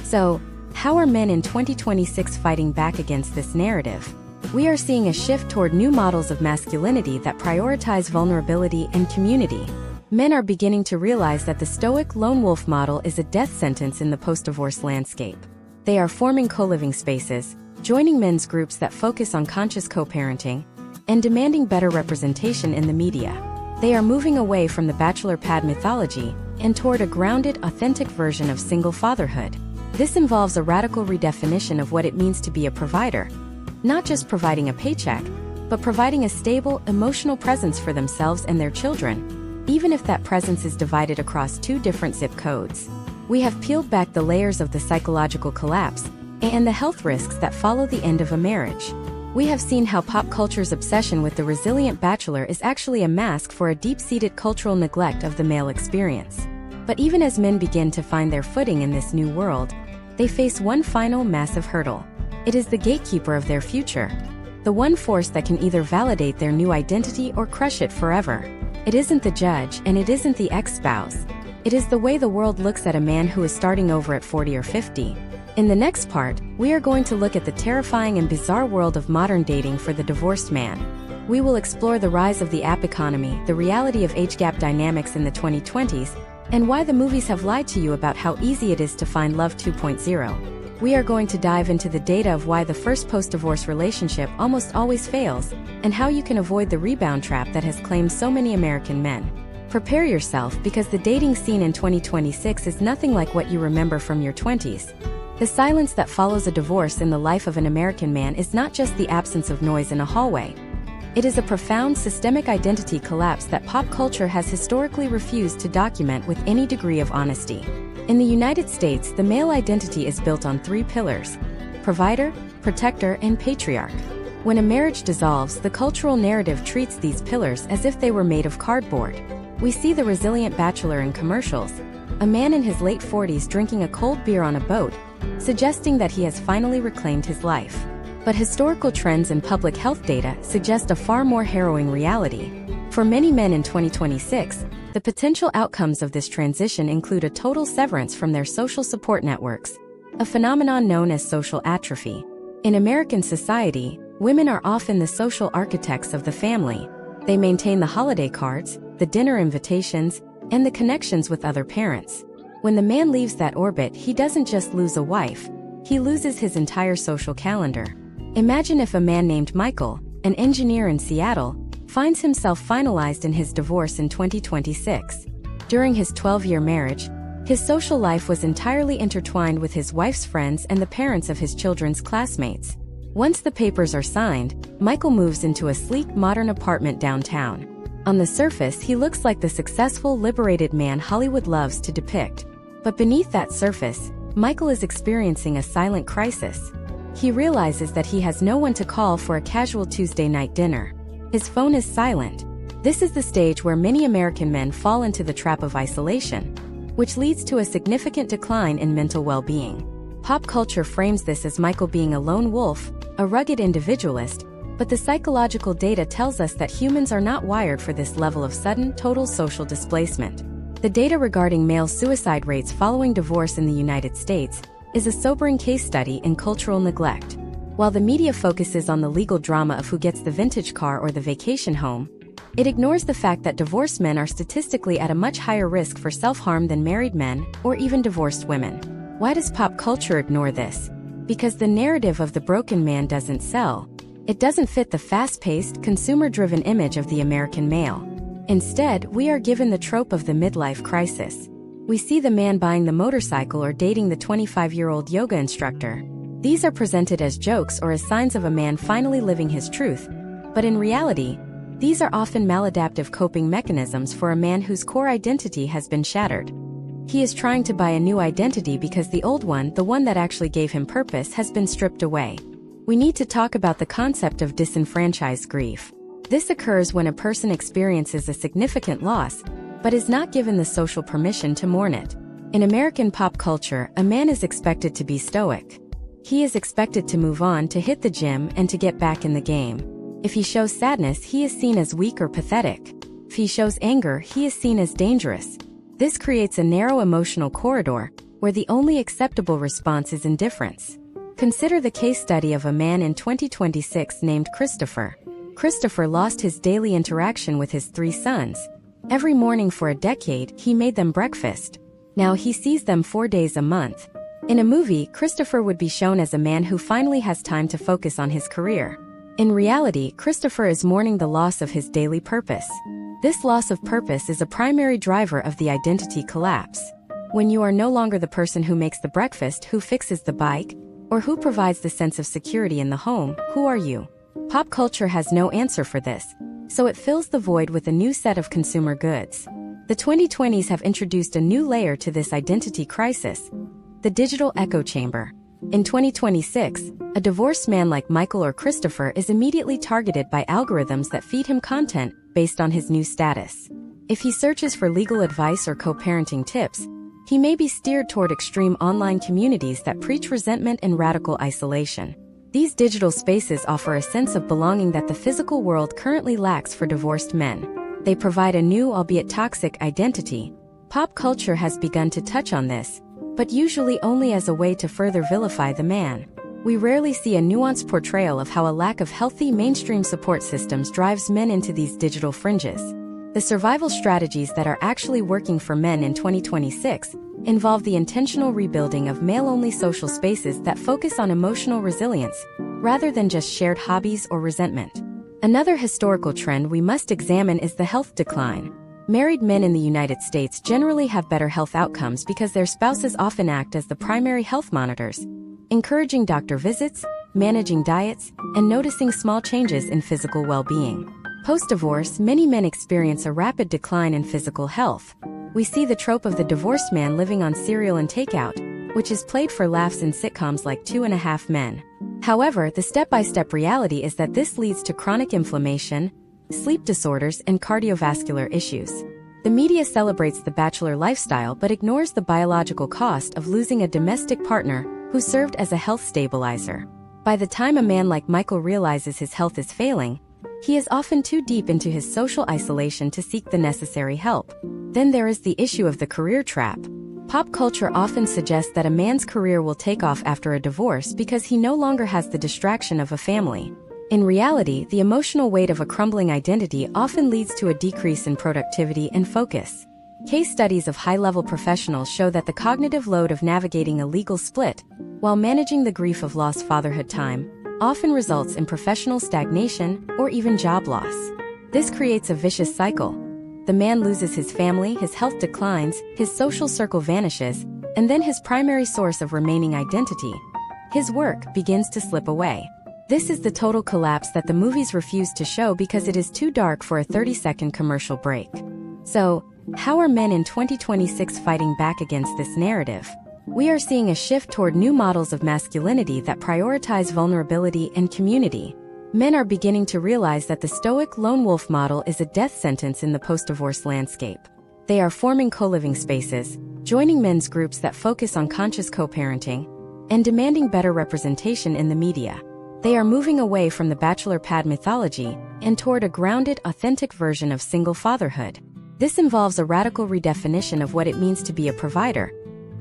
So, how are men in 2026 fighting back against this narrative? We are seeing a shift toward new models of masculinity that prioritize vulnerability and community. Men are beginning to realize that the stoic lone wolf model is a death sentence in the post-divorce landscape. They are forming co-living spaces, joining men's groups that focus on conscious co-parenting, and demanding better representation in the media. They are moving away from the bachelor pad mythology and toward a grounded, authentic version of single fatherhood. This involves a radical redefinition of what it means to be a provider, not just providing a paycheck, but providing a stable, emotional presence for themselves and their children, even if that presence is divided across 2 different zip codes. We have peeled back the layers of the psychological collapse and the health risks that follow the end of a marriage. We have seen how pop culture's obsession with the resilient bachelor is actually a mask for a deep-seated cultural neglect of the male experience. But even as men begin to find their footing in this new world, they face one final massive hurdle. It is the gatekeeper of their future, the one force that can either validate their new identity or crush it forever. It isn't the judge, and it isn't the ex-spouse. It is the way the world looks at a man who is starting over at 40 or 50. In the next part, we are going to look at the terrifying and bizarre world of modern dating for the divorced man. We will explore the rise of the app economy, the reality of age gap dynamics in the 2020s, and why the movies have lied to you about how easy it is to find love 2.0. We are going to dive into the data of why the first post-divorce relationship almost always fails, and how you can avoid the rebound trap that has claimed so many American men. Prepare yourself, because the dating scene in 2026 is nothing like what you remember from your 20s. The silence that follows a divorce in the life of an American man is not just the absence of noise in a hallway. It is a profound systemic identity collapse that pop culture has historically refused to document with any degree of honesty. In the United States, the male identity is built on 3 pillars: provider, protector, and patriarch. When a marriage dissolves, the cultural narrative treats these pillars as if they were made of cardboard. We see the resilient bachelor in commercials, a man in his late 40s drinking a cold beer on a boat, suggesting that he has finally reclaimed his life. But historical trends and public health data suggest a far more harrowing reality. For many men in 2026, the potential outcomes of this transition include a total severance from their social support networks, a phenomenon known as social atrophy. In American society, women are often the social architects of the family. They maintain the holiday cards, the dinner invitations, and the connections with other parents. When the man leaves that orbit, he doesn't just lose a wife, he loses his entire social calendar. Imagine if a man named Michael, an engineer in Seattle, finds himself finalized in his divorce in 2026. During his 12-year marriage, his social life was entirely intertwined with his wife's friends and the parents of his children's classmates. Once the papers are signed, Michael moves into a sleek, modern apartment downtown. On the surface, he looks like the successful, liberated man Hollywood loves to depict. But beneath that surface, Michael is experiencing a silent crisis. He realizes that he has no one to call for a casual Tuesday night dinner. His phone is silent. This is the stage where many American men fall into the trap of isolation, which leads to a significant decline in mental well-being. Pop culture frames this as Michael being a lone wolf, a rugged individualist, but the psychological data tells us that humans are not wired for this level of sudden, total social displacement. The data regarding male suicide rates following divorce in the United States is a sobering case study in cultural neglect. While the media focuses on the legal drama of who gets the vintage car or the vacation home, it ignores the fact that divorced men are statistically at a much higher risk for self-harm than married men or even divorced women. Why does pop culture ignore this? Because the narrative of the broken man doesn't sell. It doesn't fit the fast-paced, consumer-driven image of the American male. Instead, we are given the trope of the midlife crisis. We see the man buying the motorcycle or dating the 25-year-old yoga instructor. These are presented as jokes or as signs of a man finally living his truth, but in reality, these are often maladaptive coping mechanisms for a man whose core identity has been shattered. He is trying to buy a new identity because the old one, the one that actually gave him purpose, has been stripped away. We need to talk about the concept of disenfranchised grief. This occurs when a person experiences a significant loss, but is not given the social permission to mourn it. In American pop culture, a man is expected to be stoic. He is expected to move on, to hit the gym, and to get back in the game. If he shows sadness, he is seen as weak or pathetic. If he shows anger, he is seen as dangerous. This creates a narrow emotional corridor, where the only acceptable response is indifference. Consider the case study of a man in 2026 named Christopher. Christopher lost his daily interaction with his 3 sons. Every morning for a decade, he made them breakfast. Now he sees them 4 days a month. In a movie, Christopher would be shown as a man who finally has time to focus on his career. In reality, Christopher is mourning the loss of his daily purpose. This loss of purpose is a primary driver of the identity collapse. When you are no longer the person who makes the breakfast, who fixes the bike, or who provides the sense of security in the home, who are you? Pop culture has no answer for this, so it fills the void with a new set of consumer goods. The 2020s have introduced a new layer to this identity crisis: the digital echo chamber. In 2026, a divorced man like Michael or Christopher is immediately targeted by algorithms that feed him content based on his new status. If he searches for legal advice or co-parenting tips, he may be steered toward extreme online communities that preach resentment and radical isolation. These digital spaces offer a sense of belonging that the physical world currently lacks for divorced men. They provide a new, albeit toxic, identity. Pop culture has begun to touch on this, but usually only as a way to further vilify the man. We rarely see a nuanced portrayal of how a lack of healthy mainstream support systems drives men into these digital fringes. The survival strategies that are actually working for men in 2026 involve the intentional rebuilding of male-only social spaces that focus on emotional resilience, rather than just shared hobbies or resentment. Another historical trend we must examine is the health decline. Married men in the United States generally have better health outcomes because their spouses often act as the primary health monitors, encouraging doctor visits, managing diets, and noticing small changes in physical well-being. Post-divorce, many men experience a rapid decline in physical health. We see the trope of the divorced man living on cereal and takeout, which is played for laughs in sitcoms like 2.5 Men. However, the step-by-step reality is that this leads to chronic inflammation, sleep disorders, and cardiovascular issues. The media celebrates the bachelor lifestyle but ignores the biological cost of losing a domestic partner who served as a health stabilizer. By the time a man like Michael realizes his health is failing, he is often too deep into his social isolation to seek the necessary help. Then there is the issue of the career trap. Pop culture often suggests that a man's career will take off after a divorce because he no longer has the distraction of a family. In reality, the emotional weight of a crumbling identity often leads to a decrease in productivity and focus. Case studies of high-level professionals show that the cognitive load of navigating a legal split, while managing the grief of lost fatherhood time, often results in professional stagnation or even job loss. This creates a vicious cycle. The man loses his family, his health declines, his social circle vanishes, and then his primary source of remaining identity, his work, begins to slip away. This is the total collapse that the movies refuse to show because it is too dark for a 30-second commercial break. So, how are men in 2026 fighting back against this narrative? We are seeing a shift toward new models of masculinity that prioritize vulnerability and community. Men are beginning to realize that the stoic lone wolf model is a death sentence in the post-divorce landscape. They are forming co-living spaces, joining men's groups that focus on conscious co-parenting, and demanding better representation in the media. They are moving away from the bachelor pad mythology and toward a grounded, authentic version of single fatherhood. This involves a radical redefinition of what it means to be a provider,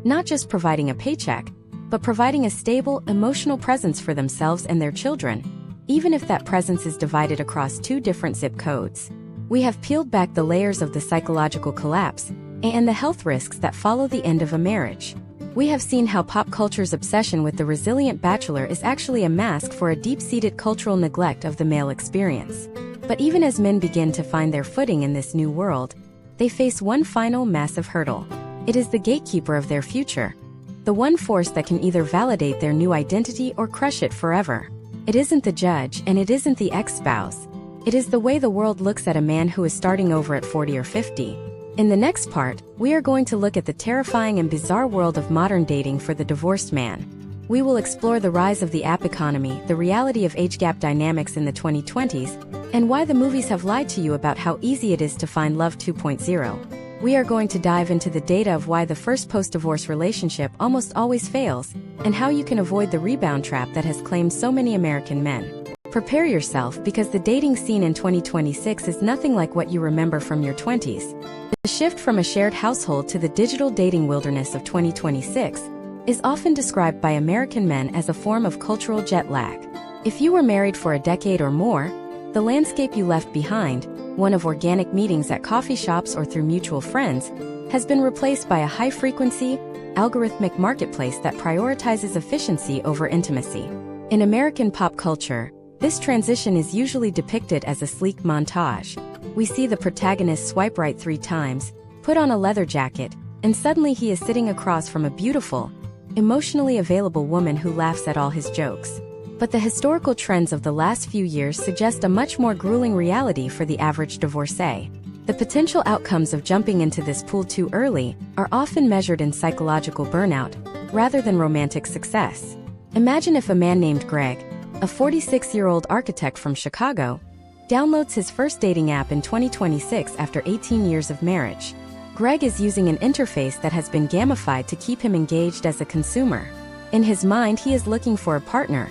not just providing a paycheck, but providing a stable, emotional presence for themselves and their children, even if that presence is divided across 2 different zip codes. We have peeled back the layers of the psychological collapse and the health risks that follow the end of a marriage. We have seen how pop culture's obsession with the resilient bachelor is actually a mask for a deep-seated cultural neglect of the male experience. But even as men begin to find their footing in this new world, they face one final massive hurdle. It is the gatekeeper of their future, the one force that can either validate their new identity or crush it forever. It isn't the judge and it isn't the ex-spouse. It is the way the world looks at a man who is starting over at 40 or 50. In the next part, we are going to look at the terrifying and bizarre world of modern dating for the divorced man. We will explore the rise of the app economy, the reality of age gap dynamics in the 2020s, and why the movies have lied to you about how easy it is to find love 2.0. We are going to dive into the data of why the first post-divorce relationship almost always fails, and how you can avoid the rebound trap that has claimed so many American men. Prepare yourself because the dating scene in 2026 is nothing like what you remember from your 20s. The shift from a shared household to the digital dating wilderness of 2026 is often described by American men as a form of cultural jet lag. If you were married for a decade or more, the landscape you left behind, one of organic meetings at coffee shops or through mutual friends, has been replaced by a high-frequency, algorithmic marketplace that prioritizes efficiency over intimacy. In American pop culture, this transition is usually depicted as a sleek montage. We see the protagonist swipe right 3 times, put on a leather jacket, and suddenly he is sitting across from a beautiful, emotionally available woman who laughs at all his jokes. But the historical trends of the last few years suggest a much more grueling reality for the average divorcee. The potential outcomes of jumping into this pool too early are often measured in psychological burnout, rather than romantic success. Imagine if a man named Greg, a 46-year-old architect from Chicago, downloads his first dating app in 2026 after 18 years of marriage. Greg is using an interface that has been gamified to keep him engaged as a consumer. In his mind, he is looking for a partner.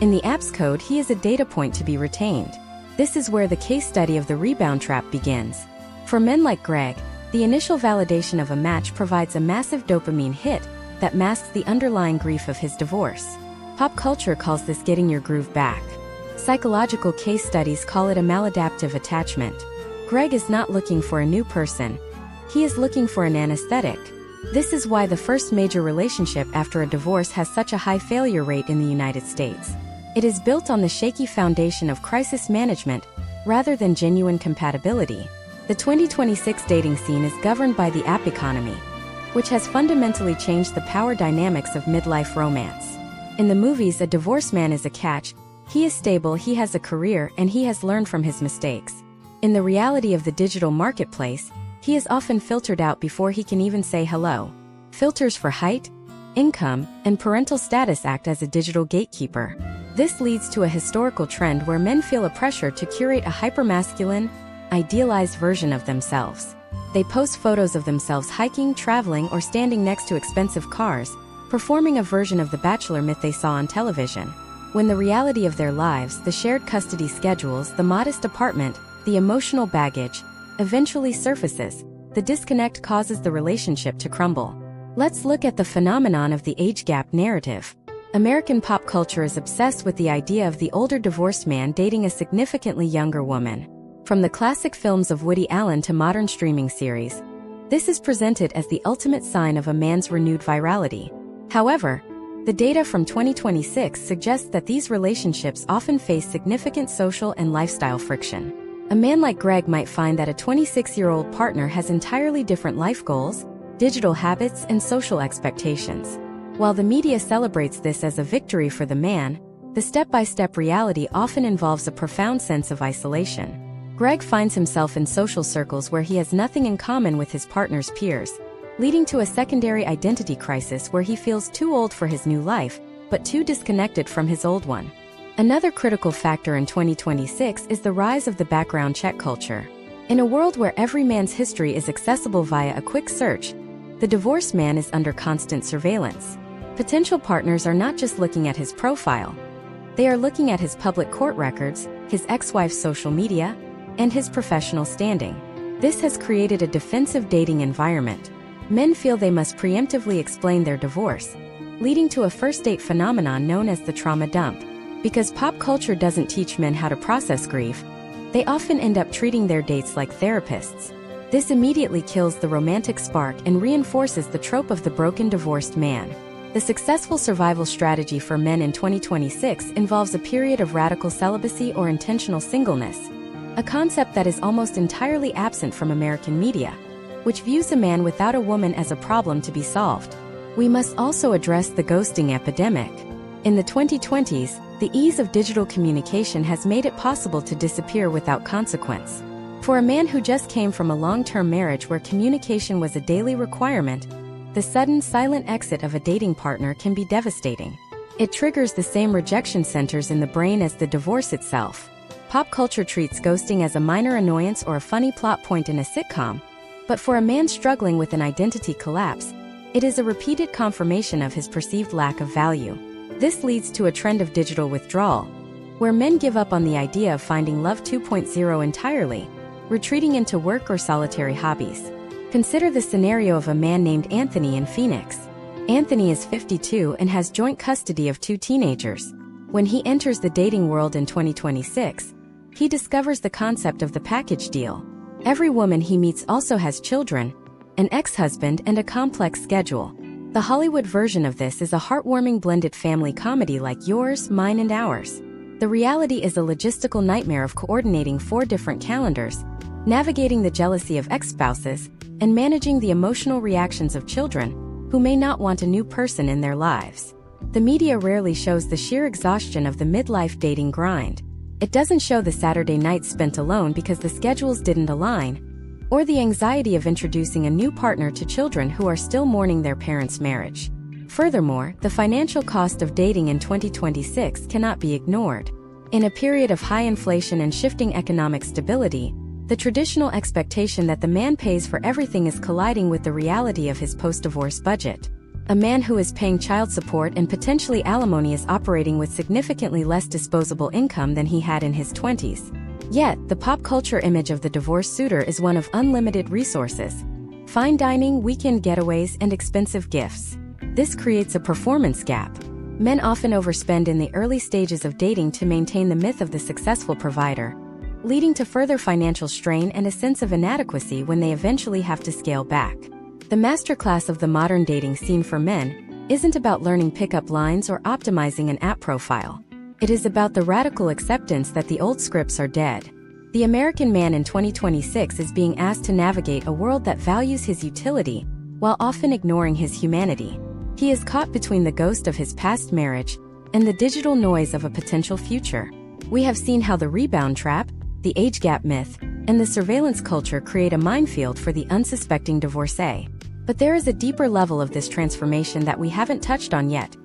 In the app's code, he is a data point to be retained. This is where the case study of the rebound trap begins. For men like Greg, the initial validation of a match provides a massive dopamine hit that masks the underlying grief of his divorce. Pop culture calls this getting your groove back. Psychological case studies call it a maladaptive attachment. Greg is not looking for a new person. He is looking for an anesthetic. This is why the first major relationship after a divorce has such a high failure rate in the United States. It is built on the shaky foundation of crisis management rather than genuine compatibility. The 2026 dating scene is governed by the app economy, which has fundamentally changed the power dynamics of midlife romance. In the movies, a divorced man is a catch. He is stable, he has a career, and he has learned from his mistakes. In the reality of the digital marketplace, he is often filtered out before he can even say hello. Filters for height, income, and parental status act as a digital gatekeeper. This leads to a historical trend where men feel a pressure to curate a hypermasculine, idealized version of themselves. They post photos of themselves hiking, traveling, or standing next to expensive cars, performing a version of the bachelor myth they saw on television. When the reality of their lives, the shared custody schedules, the modest apartment, the emotional baggage, eventually surfaces, the disconnect causes the relationship to crumble. Let's look at the phenomenon of the age gap narrative. American pop culture is obsessed with the idea of the older divorced man dating a significantly younger woman. From the classic films of Woody Allen to modern streaming series, this is presented as the ultimate sign of a man's renewed virality. However, the data from 2026 suggests that these relationships often face significant social and lifestyle friction. A man like Greg might find that a 26-year-old partner has entirely different life goals, digital habits, and social expectations. While the media celebrates this as a victory for the man, the step-by-step reality often involves a profound sense of isolation. Greg finds himself in social circles where he has nothing in common with his partner's peers, leading to a secondary identity crisis where he feels too old for his new life, but too disconnected from his old one. Another critical factor in 2026 is the rise of the background check culture. In a world where every man's history is accessible via a quick search, the divorced man is under constant surveillance. Potential partners are not just looking at his profile. They are looking at his public court records, his ex-wife's social media, and his professional standing. This has created a defensive dating environment. Men feel they must preemptively explain their divorce, leading to a first date phenomenon known as the trauma dump. Because pop culture doesn't teach men how to process grief, they often end up treating their dates like therapists. This immediately kills the romantic spark and reinforces the trope of the broken divorced man. The successful survival strategy for men in 2026 involves a period of radical celibacy or intentional singleness, a concept that is almost entirely absent from American media, which views a man without a woman as a problem to be solved. We must also address the ghosting epidemic. In the 2020s, the ease of digital communication has made it possible to disappear without consequence. For a man who just came from a long-term marriage where communication was a daily requirement, the sudden silent exit of a dating partner can be devastating. It triggers the same rejection centers in the brain as the divorce itself. Pop culture treats ghosting as a minor annoyance or a funny plot point in a sitcom, but for a man struggling with an identity collapse, it is a repeated confirmation of his perceived lack of value. This leads to a trend of digital withdrawal, where men give up on the idea of finding love 2.0 entirely, retreating into work or solitary hobbies. Consider the scenario of a man named Anthony in Phoenix. Anthony is 52 and has joint custody of 2 teenagers. When he enters the dating world in 2026, he discovers the concept of the package deal. Every woman he meets also has children, an ex-husband, and a complex schedule. The Hollywood version of this is a heartwarming blended family comedy like Yours, Mine, and Ours. The reality is a logistical nightmare of coordinating 4 different calendars, navigating the jealousy of ex-spouses, and managing the emotional reactions of children who may not want a new person in their lives. The media rarely shows the sheer exhaustion of the midlife dating grind. It doesn't show the Saturday nights spent alone because the schedules didn't align, or the anxiety of introducing a new partner to children who are still mourning their parents' marriage. Furthermore, the financial cost of dating in 2026 cannot be ignored. In a period of high inflation and shifting economic stability, the traditional expectation that the man pays for everything is colliding with the reality of his post-divorce budget. A man who is paying child support and potentially alimony is operating with significantly less disposable income than he had in his 20s. Yet, the pop culture image of the divorced suitor is one of unlimited resources: fine dining, weekend getaways, and expensive gifts. This creates a performance gap. Men often overspend in the early stages of dating to maintain the myth of the successful provider, leading to further financial strain and a sense of inadequacy when they eventually have to scale back. The masterclass of the modern dating scene for men isn't about learning pickup lines or optimizing an app profile. It is about the radical acceptance that the old scripts are dead. The American man in 2026 is being asked to navigate a world that values his utility while often ignoring his humanity. He is caught between the ghost of his past marriage and the digital noise of a potential future. We have seen how the rebound trap, the age gap myth, and the surveillance culture create a minefield for the unsuspecting divorcee. But there is a deeper level of this transformation that we haven't touched on yet.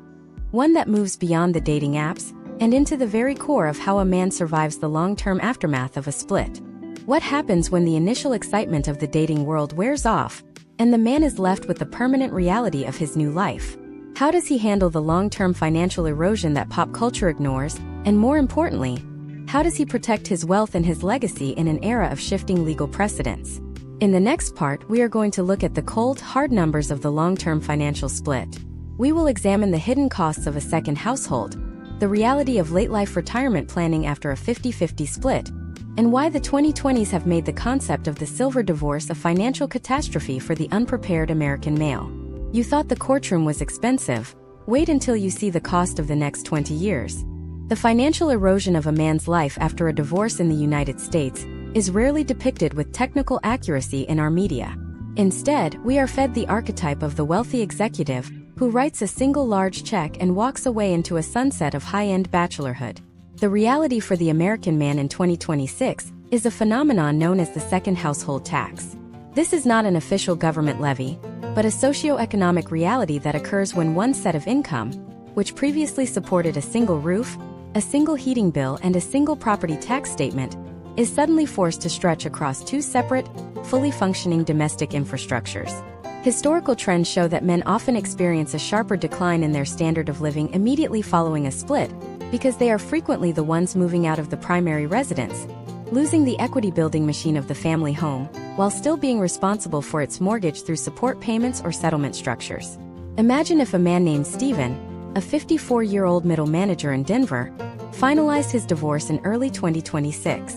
One that moves beyond the dating apps and into the very core of how a man survives the long-term aftermath of a split. What happens when the initial excitement of the dating world wears off, and the man is left with the permanent reality of his new life? How does he handle the long-term financial erosion that pop culture ignores, and more importantly, how does he protect his wealth and his legacy in an era of shifting legal precedents? In the next part, we are going to look at the cold, hard numbers of the long-term financial split. We will examine the hidden costs of a second household, the reality of late-life retirement planning after a 50-50 split, and why the 2020s have made the concept of the silver divorce a financial catastrophe for the unprepared American male. You thought the courtroom was expensive? Wait until you see the cost of the next 20 years. The financial erosion of a man's life after a divorce in the United States is rarely depicted with technical accuracy in our media. Instead, we are fed the archetype of the wealthy executive who writes a single large check and walks away into a sunset of high-end bachelorhood. The reality for the American man in 2026 is a phenomenon known as the second household tax. This is not an official government levy, but a socio-economic reality that occurs when one set of income, which previously supported a single roof, a single heating bill and a single property tax statement, is suddenly forced to stretch across two separate, fully functioning domestic infrastructures. Historical trends show that men often experience a sharper decline in their standard of living immediately following a split, because they are frequently the ones moving out of the primary residence, losing the equity-building machine of the family home, while still being responsible for its mortgage through support payments or settlement structures. Imagine if a man named Stephen, a 54-year-old middle manager in Denver, finalized his divorce in early 2026.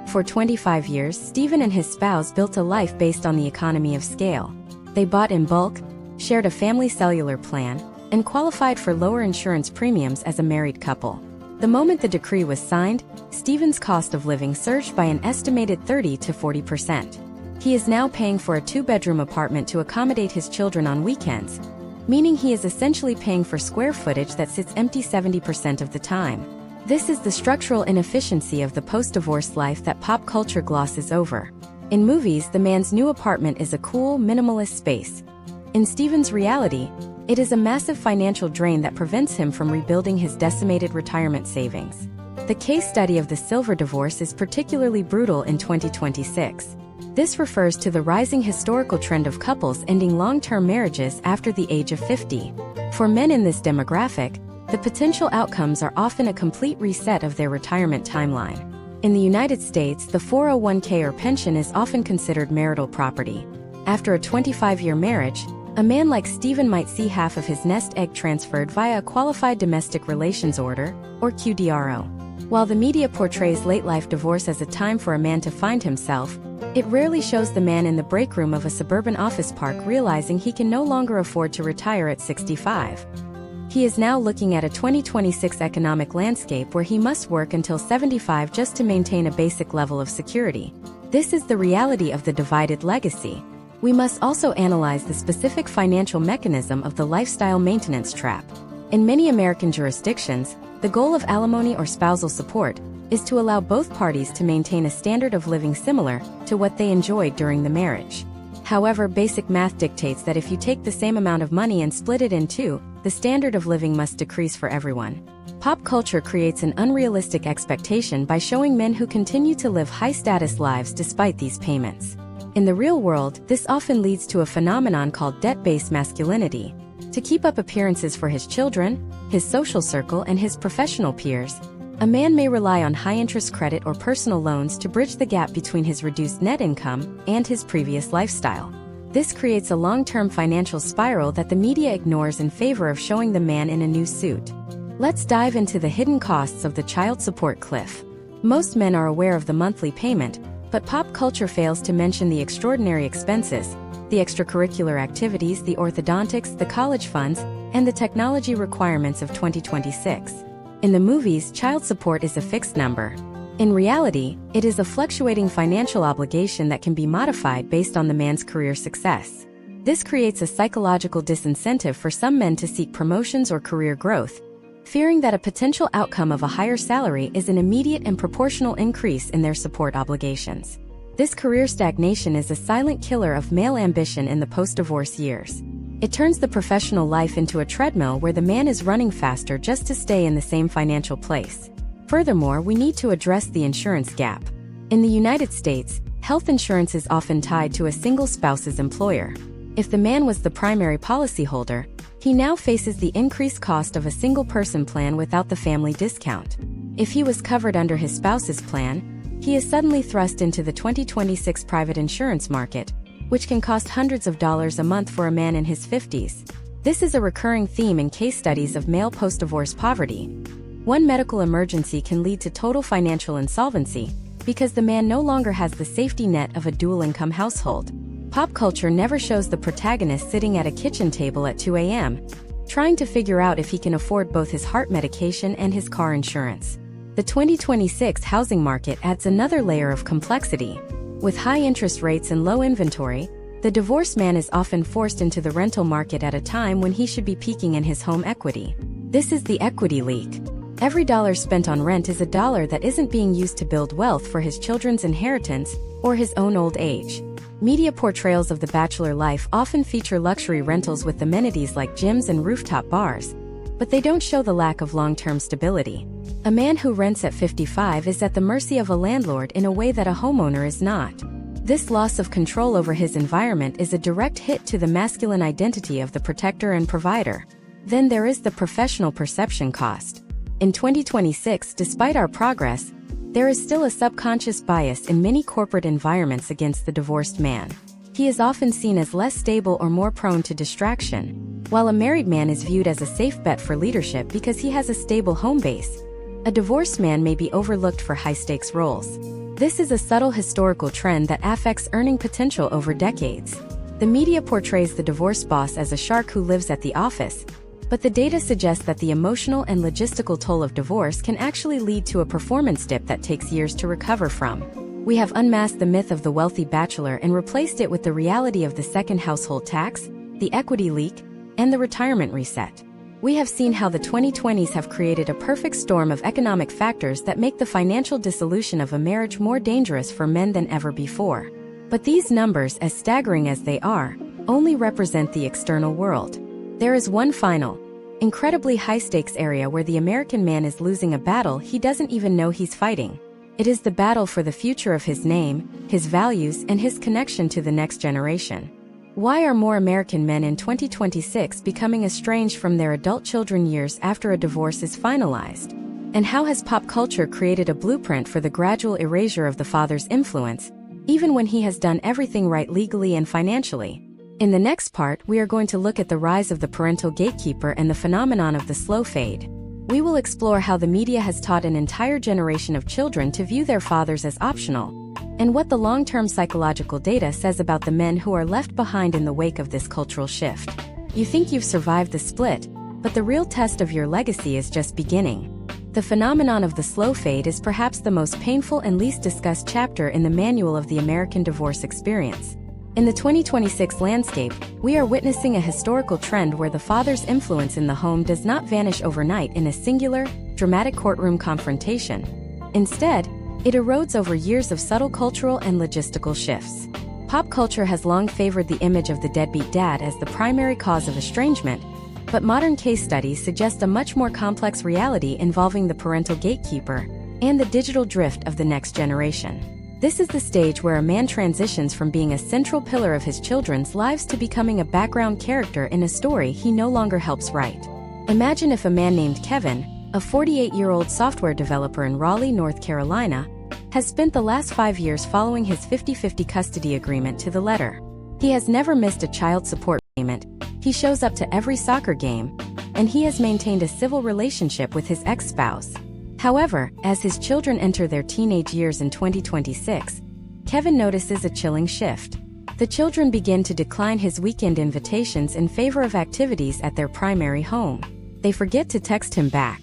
For 25 years, Stephen and his spouse built a life based on the economy of scale. They bought in bulk, shared a family cellular plan, and qualified for lower insurance premiums as a married couple. The moment the decree was signed, Stephen's cost of living surged by an estimated 30 to 40%. He is now paying for a two-bedroom apartment to accommodate his children on weekends, meaning he is essentially paying for square footage that sits empty 70% of the time. This is the structural inefficiency of the post-divorce life that pop culture glosses over. In movies, the man's new apartment is a cool, minimalist space. In Stephen's reality, it is a massive financial drain that prevents him from rebuilding his decimated retirement savings. The case study of the silver divorce is particularly brutal in 2026. This refers to the rising historical trend of couples ending long-term marriages after the age of 50. For men in this demographic, the potential outcomes are often a complete reset of their retirement timeline. In the United States, the 401k or pension is often considered marital property. After a 25-year marriage, a man like Stephen might see half of his nest egg transferred via a qualified domestic relations order, or QDRO. While the media portrays late-life divorce as a time for a man to find himself, it rarely shows the man in the break room of a suburban office park realizing he can no longer afford to retire at 65. He is now looking at a 2026 economic landscape where he must work until 75 just to maintain a basic level of security. This is the reality of the divided legacy. We must also analyze the specific financial mechanism of the lifestyle maintenance trap. In many American jurisdictions, the goal of alimony or spousal support is to allow both parties to maintain a standard of living similar to what they enjoyed during the marriage. However, basic math dictates that if you take the same amount of money and split it in two, the standard of living must decrease for everyone. Pop culture creates an unrealistic expectation by showing men who continue to live high-status lives despite these payments. In the real world, this often leads to a phenomenon called debt-based masculinity. To keep up appearances for his children, his social circle, and his professional peers, a man may rely on high-interest credit or personal loans to bridge the gap between his reduced net income and his previous lifestyle. This creates a long-term financial spiral that the media ignores in favor of showing the man in a new suit. Let's dive into the hidden costs of the child support cliff. Most men are aware of the monthly payment, but pop culture fails to mention the extraordinary expenses, the extracurricular activities, the orthodontics, the college funds, and the technology requirements of 2026. In the movies, child support is a fixed number. In reality, it is a fluctuating financial obligation that can be modified based on the man's career success. This creates a psychological disincentive for some men to seek promotions or career growth, fearing that a potential outcome of a higher salary is an immediate and proportional increase in their support obligations. This career stagnation is a silent killer of male ambition in the post-divorce years. It turns the professional life into a treadmill where the man is running faster just to stay in the same financial place. Furthermore, we need to address the insurance gap. In the United States, health insurance is often tied to a single spouse's employer. If the man was the primary policyholder, he now faces the increased cost of a single-person plan without the family discount. If he was covered under his spouse's plan, he is suddenly thrust into the 2026 private insurance market, which can cost hundreds of dollars a month for a man in his 50s. This is a recurring theme in case studies of male post-divorce poverty. One medical emergency can lead to total financial insolvency because the man no longer has the safety net of a dual-income household. Pop culture never shows the protagonist sitting at a kitchen table at 2 a.m., trying to figure out if he can afford both his heart medication and his car insurance. The 2026 housing market adds another layer of complexity. With high interest rates and low inventory, the divorced man is often forced into the rental market at a time when he should be peaking in his home equity. This is the equity leak. Every dollar spent on rent is a dollar that isn't being used to build wealth for his children's inheritance or his own old age. Media portrayals of the bachelor life often feature luxury rentals with amenities like gyms and rooftop bars, but they don't show the lack of long-term stability. A man who rents at 55 is at the mercy of a landlord in a way that a homeowner is not. This loss of control over his environment is a direct hit to the masculine identity of the protector and provider. Then there is the professional perception cost. In 2026, despite our progress, there is still a subconscious bias in many corporate environments against the divorced man. He is often seen as less stable or more prone to distraction, while a married man is viewed as a safe bet for leadership because he has a stable home base. A divorced man may be overlooked for high-stakes roles. This is a subtle historical trend that affects earning potential over decades. The media portrays the divorced boss as a shark who lives at the office, but the data suggests that the emotional and logistical toll of divorce can actually lead to a performance dip that takes years to recover from. We have unmasked the myth of the wealthy bachelor and replaced it with the reality of the second household tax, the equity leak, and the retirement reset. We have seen how the 2020s have created a perfect storm of economic factors that make the financial dissolution of a marriage more dangerous for men than ever before. But these numbers, as staggering as they are, only represent the external world. There is one final, incredibly high-stakes area where the American man is losing a battle he doesn't even know he's fighting. It is the battle for the future of his name, his values, and his connection to the next generation. Why are more American men in 2026 becoming estranged from their adult children years after a divorce is finalized? And how has pop culture created a blueprint for the gradual erasure of the father's influence, even when he has done everything right legally and financially? In the next part, we are going to look at the rise of the parental gatekeeper and the phenomenon of the slow fade. We will explore how the media has taught an entire generation of children to view their fathers as optional, and what the long-term psychological data says about the men who are left behind in the wake of this cultural shift. You think you've survived the split, but the real test of your legacy is just beginning. The phenomenon of the slow fade is perhaps the most painful and least discussed chapter in the manual of the American divorce experience. In the 2026 landscape, we are witnessing a historical trend where the father's influence in the home does not vanish overnight in a singular, dramatic courtroom confrontation. Instead, it erodes over years of subtle cultural and logistical shifts. Pop culture has long favored the image of the deadbeat dad as the primary cause of estrangement, but modern case studies suggest a much more complex reality involving the parental gatekeeper and the digital drift of the next generation. This is the stage where a man transitions from being a central pillar of his children's lives to becoming a background character in a story he no longer helps write. Imagine if a man named Kevin, a 48-year-old software developer in Raleigh, North Carolina, has spent the last 5 years following his 50-50 custody agreement to the letter. He has never missed a child support payment, he shows up to every soccer game, and he has maintained a civil relationship with his ex-spouse. However, as his children enter their teenage years in 2026, Kevin notices a chilling shift. The children begin to decline his weekend invitations in favor of activities at their primary home. They forget to text him back.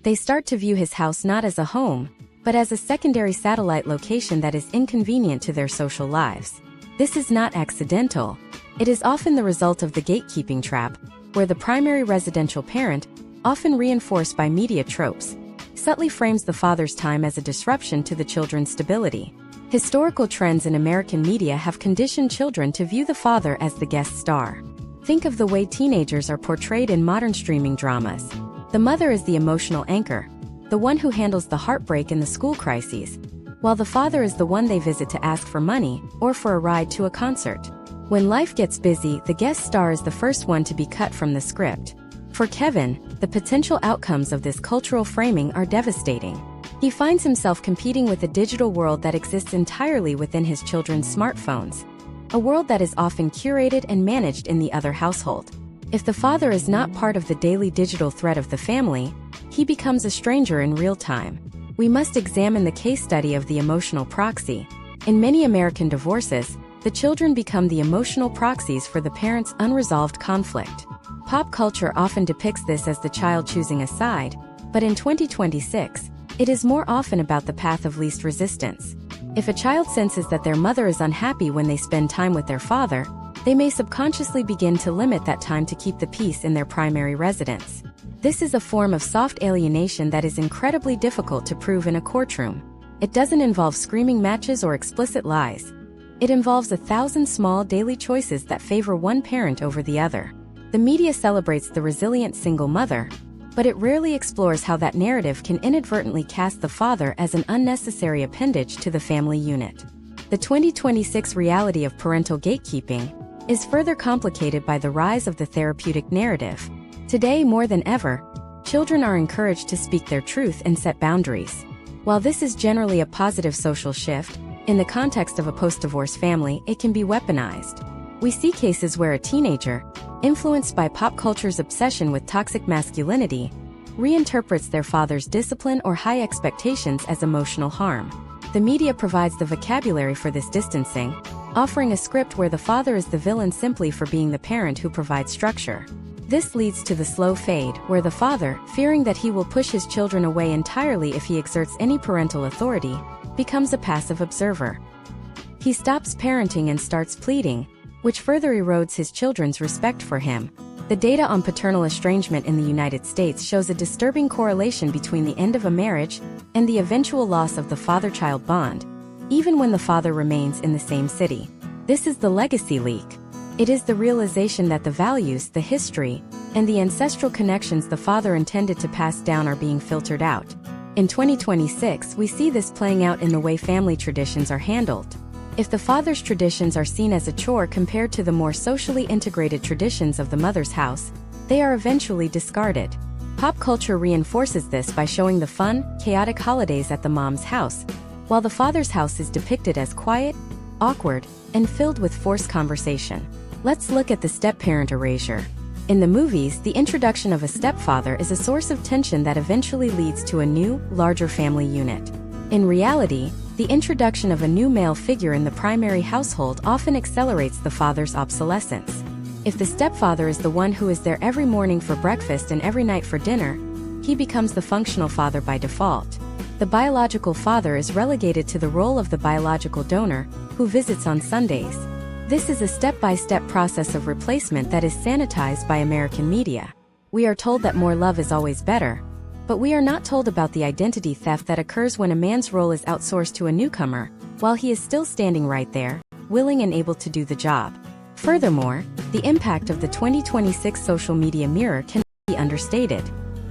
They start to view his house not as a home, but as a secondary satellite location that is inconvenient to their social lives. This is not accidental. It is often the result of the gatekeeping trap, where the primary residential parent, often reinforced by media tropes, subtly frames the father's time as a disruption to the children's stability. Historical trends in American media have conditioned children to view the father as the guest star. Think of the way teenagers are portrayed in modern streaming dramas. The mother is the emotional anchor, the one who handles the heartbreak and the school crises, while the father is the one they visit to ask for money or for a ride to a concert. When life gets busy, the guest star is the first one to be cut from the script. For Kevin, the potential outcomes of this cultural framing are devastating. He finds himself competing with a digital world that exists entirely within his children's smartphones, a world that is often curated and managed in the other household. If the father is not part of the daily digital thread of the family, he becomes a stranger in real time. We must examine the case study of the emotional proxy. In many American divorces, the children become the emotional proxies for the parents' unresolved conflict. Pop culture often depicts this as the child choosing a side, but in 2026, it is more often about the path of least resistance. If a child senses that their mother is unhappy when they spend time with their father, they may subconsciously begin to limit that time to keep the peace in their primary residence. This is a form of soft alienation that is incredibly difficult to prove in a courtroom. It doesn't involve screaming matches or explicit lies. It involves 1,000 small daily choices that favor one parent over the other. The media celebrates the resilient single mother, but it rarely explores how that narrative can inadvertently cast the father as an unnecessary appendage to the family unit. The 2026 reality of parental gatekeeping is further complicated by the rise of the therapeutic narrative. Today, more than ever, children are encouraged to speak their truth and set boundaries. While this is generally a positive social shift, in the context of a post-divorce family, it can be weaponized. We see cases where a teenager, influenced by pop culture's obsession with toxic masculinity, reinterprets their father's discipline or high expectations as emotional harm. The media provides the vocabulary for this distancing, offering a script where the father is the villain simply for being the parent who provides structure. This leads to the slow fade, where the father, fearing that he will push his children away entirely if he exerts any parental authority, becomes a passive observer. He stops parenting and starts pleading, which further erodes his children's respect for him. The data on paternal estrangement in the United States shows a disturbing correlation between the end of a marriage and the eventual loss of the father-child bond, even when the father remains in the same city. This is the legacy leak. It is the realization that the values, the history, and the ancestral connections the father intended to pass down are being filtered out. In 2026, we see this playing out in the way family traditions are handled. If the father's traditions are seen as a chore compared to the more socially integrated traditions of the mother's house, they are eventually discarded. Pop culture reinforces this by showing the fun, chaotic holidays at the mom's house, while the father's house is depicted as quiet, awkward, and filled with forced conversation. Let's look at the step-parent erasure. In the movies, the introduction of a stepfather is a source of tension that eventually leads to a new, larger family unit. In reality, the introduction of a new male figure in the primary household often accelerates the father's obsolescence. If the stepfather is the one who is there every morning for breakfast and every night for dinner, he becomes the functional father by default. The biological father is relegated to the role of the biological donor, who visits on Sundays. This is a step-by-step process of replacement that is sanitized by American media. We are told that more love is always better, but we are not told about the identity theft that occurs when a man's role is outsourced to a newcomer, while he is still standing right there, willing and able to do the job. Furthermore, the impact of the 2026 social media mirror cannot be understated.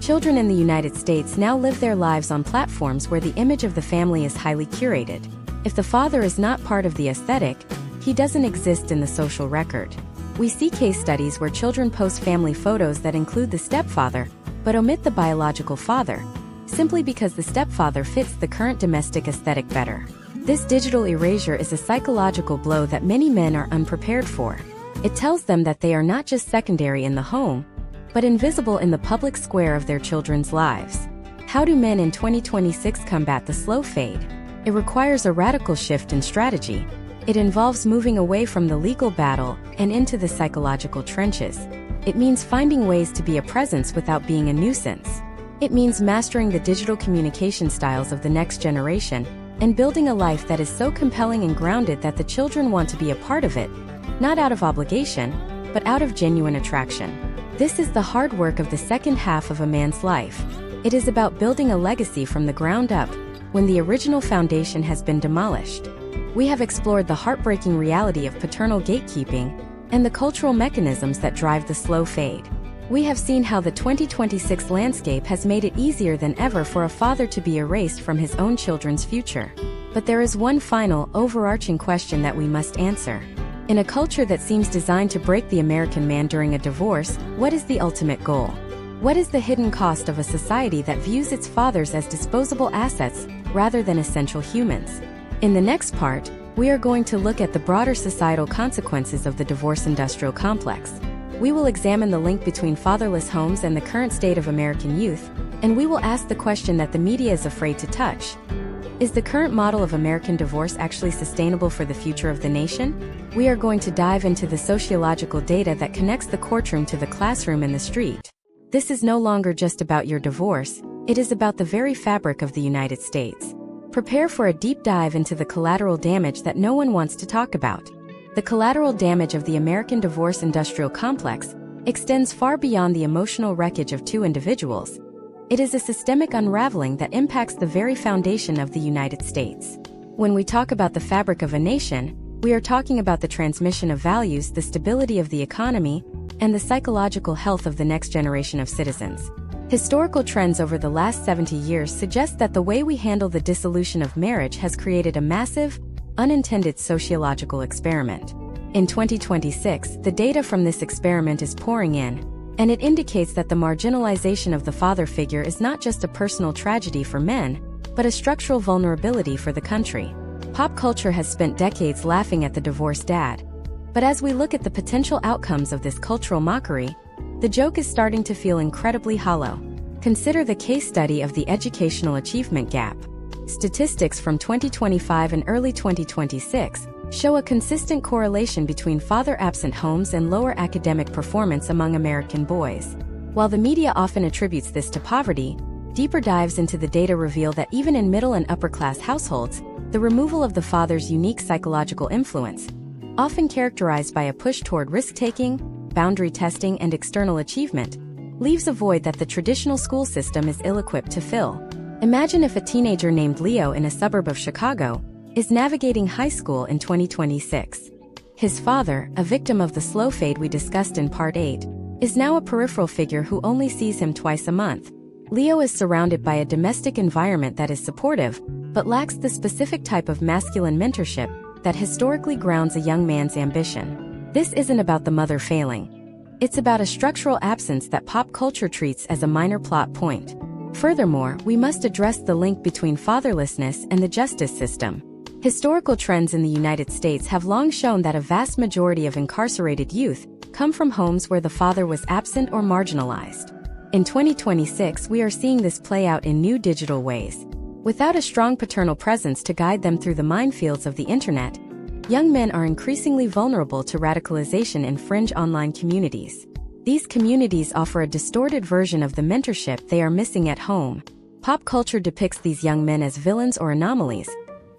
Children in the United States now live their lives on platforms where the image of the family is highly curated. If the father is not part of the aesthetic, he doesn't exist in the social record. We see case studies where children post family photos that include the stepfather, but omit the biological father, simply because the stepfather fits the current domestic aesthetic better. This digital erasure is a psychological blow that many men are unprepared for. It tells them that they are not just secondary in the home, but invisible in the public square of their children's lives. How do men in 2026 combat the slow fade? It requires a radical shift in strategy. It involves moving away from the legal battle and into the psychological trenches. It means finding ways to be a presence without being a nuisance. It means mastering the digital communication styles of the next generation and building a life that is so compelling and grounded that the children want to be a part of it, not out of obligation, but out of genuine attraction. This is the hard work of the second half of a man's life. It is about building a legacy from the ground up when the original foundation has been demolished. We have explored the heartbreaking reality of paternal gatekeeping and the cultural mechanisms that drive the slow fade. We have seen how the 2026 landscape has made it easier than ever for a father to be erased from his own children's future. But there is one final, overarching question that we must answer. In a culture that seems designed to break the American man during a divorce, what is the ultimate goal? What is the hidden cost of a society that views its fathers as disposable assets rather than essential humans? In the next part, we are going to look at the broader societal consequences of the divorce industrial complex. We will examine the link between fatherless homes and the current state of American youth, and we will ask the question that the media is afraid to touch. Is the current model of American divorce actually sustainable for the future of the nation? We are going to dive into the sociological data that connects the courtroom to the classroom and the street. This is no longer just about your divorce, it is about the very fabric of the United States. Prepare for a deep dive into the collateral damage that no one wants to talk about. The collateral damage of the American divorce industrial complex extends far beyond the emotional wreckage of two individuals. It is a systemic unraveling that impacts the very foundation of the United States. When we talk about the fabric of a nation, we are talking about the transmission of values, the stability of the economy, and the psychological health of the next generation of citizens. Historical trends over the last 70 years suggest that the way we handle the dissolution of marriage has created a massive, unintended sociological experiment. In 2026, the data from this experiment is pouring in, and it indicates that the marginalization of the father figure is not just a personal tragedy for men, but a structural vulnerability for the country. Pop culture has spent decades laughing at the divorced dad. But as we look at the potential outcomes of this cultural mockery, the joke is starting to feel incredibly hollow. Consider the case study of the educational achievement gap. Statistics from 2025 and early 2026 show a consistent correlation between father-absent homes and lower academic performance among American boys. While the media often attributes this to poverty, deeper dives into the data reveal that even in middle and upper-class households, the removal of the father's unique psychological influence, often characterized by a push toward risk-taking, boundary testing, and external achievement, leaves a void that the traditional school system is ill-equipped to fill. Imagine if a teenager named Leo in a suburb of Chicago is navigating high school in 2026. His father, a victim of the slow fade we discussed in Part 8, is now a peripheral figure who only sees him twice a month. Leo is surrounded by a domestic environment that is supportive, but lacks the specific type of masculine mentorship that historically grounds a young man's ambition. This isn't about the mother failing. It's about a structural absence that pop culture treats as a minor plot point. Furthermore, we must address the link between fatherlessness and the justice system. Historical trends in the United States have long shown that a vast majority of incarcerated youth come from homes where the father was absent or marginalized. In 2026, we are seeing this play out in new digital ways. Without a strong paternal presence to guide them through the minefields of the internet, young men are increasingly vulnerable to radicalization in fringe online communities. These communities offer a distorted version of the mentorship they are missing at home. Pop culture depicts these young men as villains or anomalies,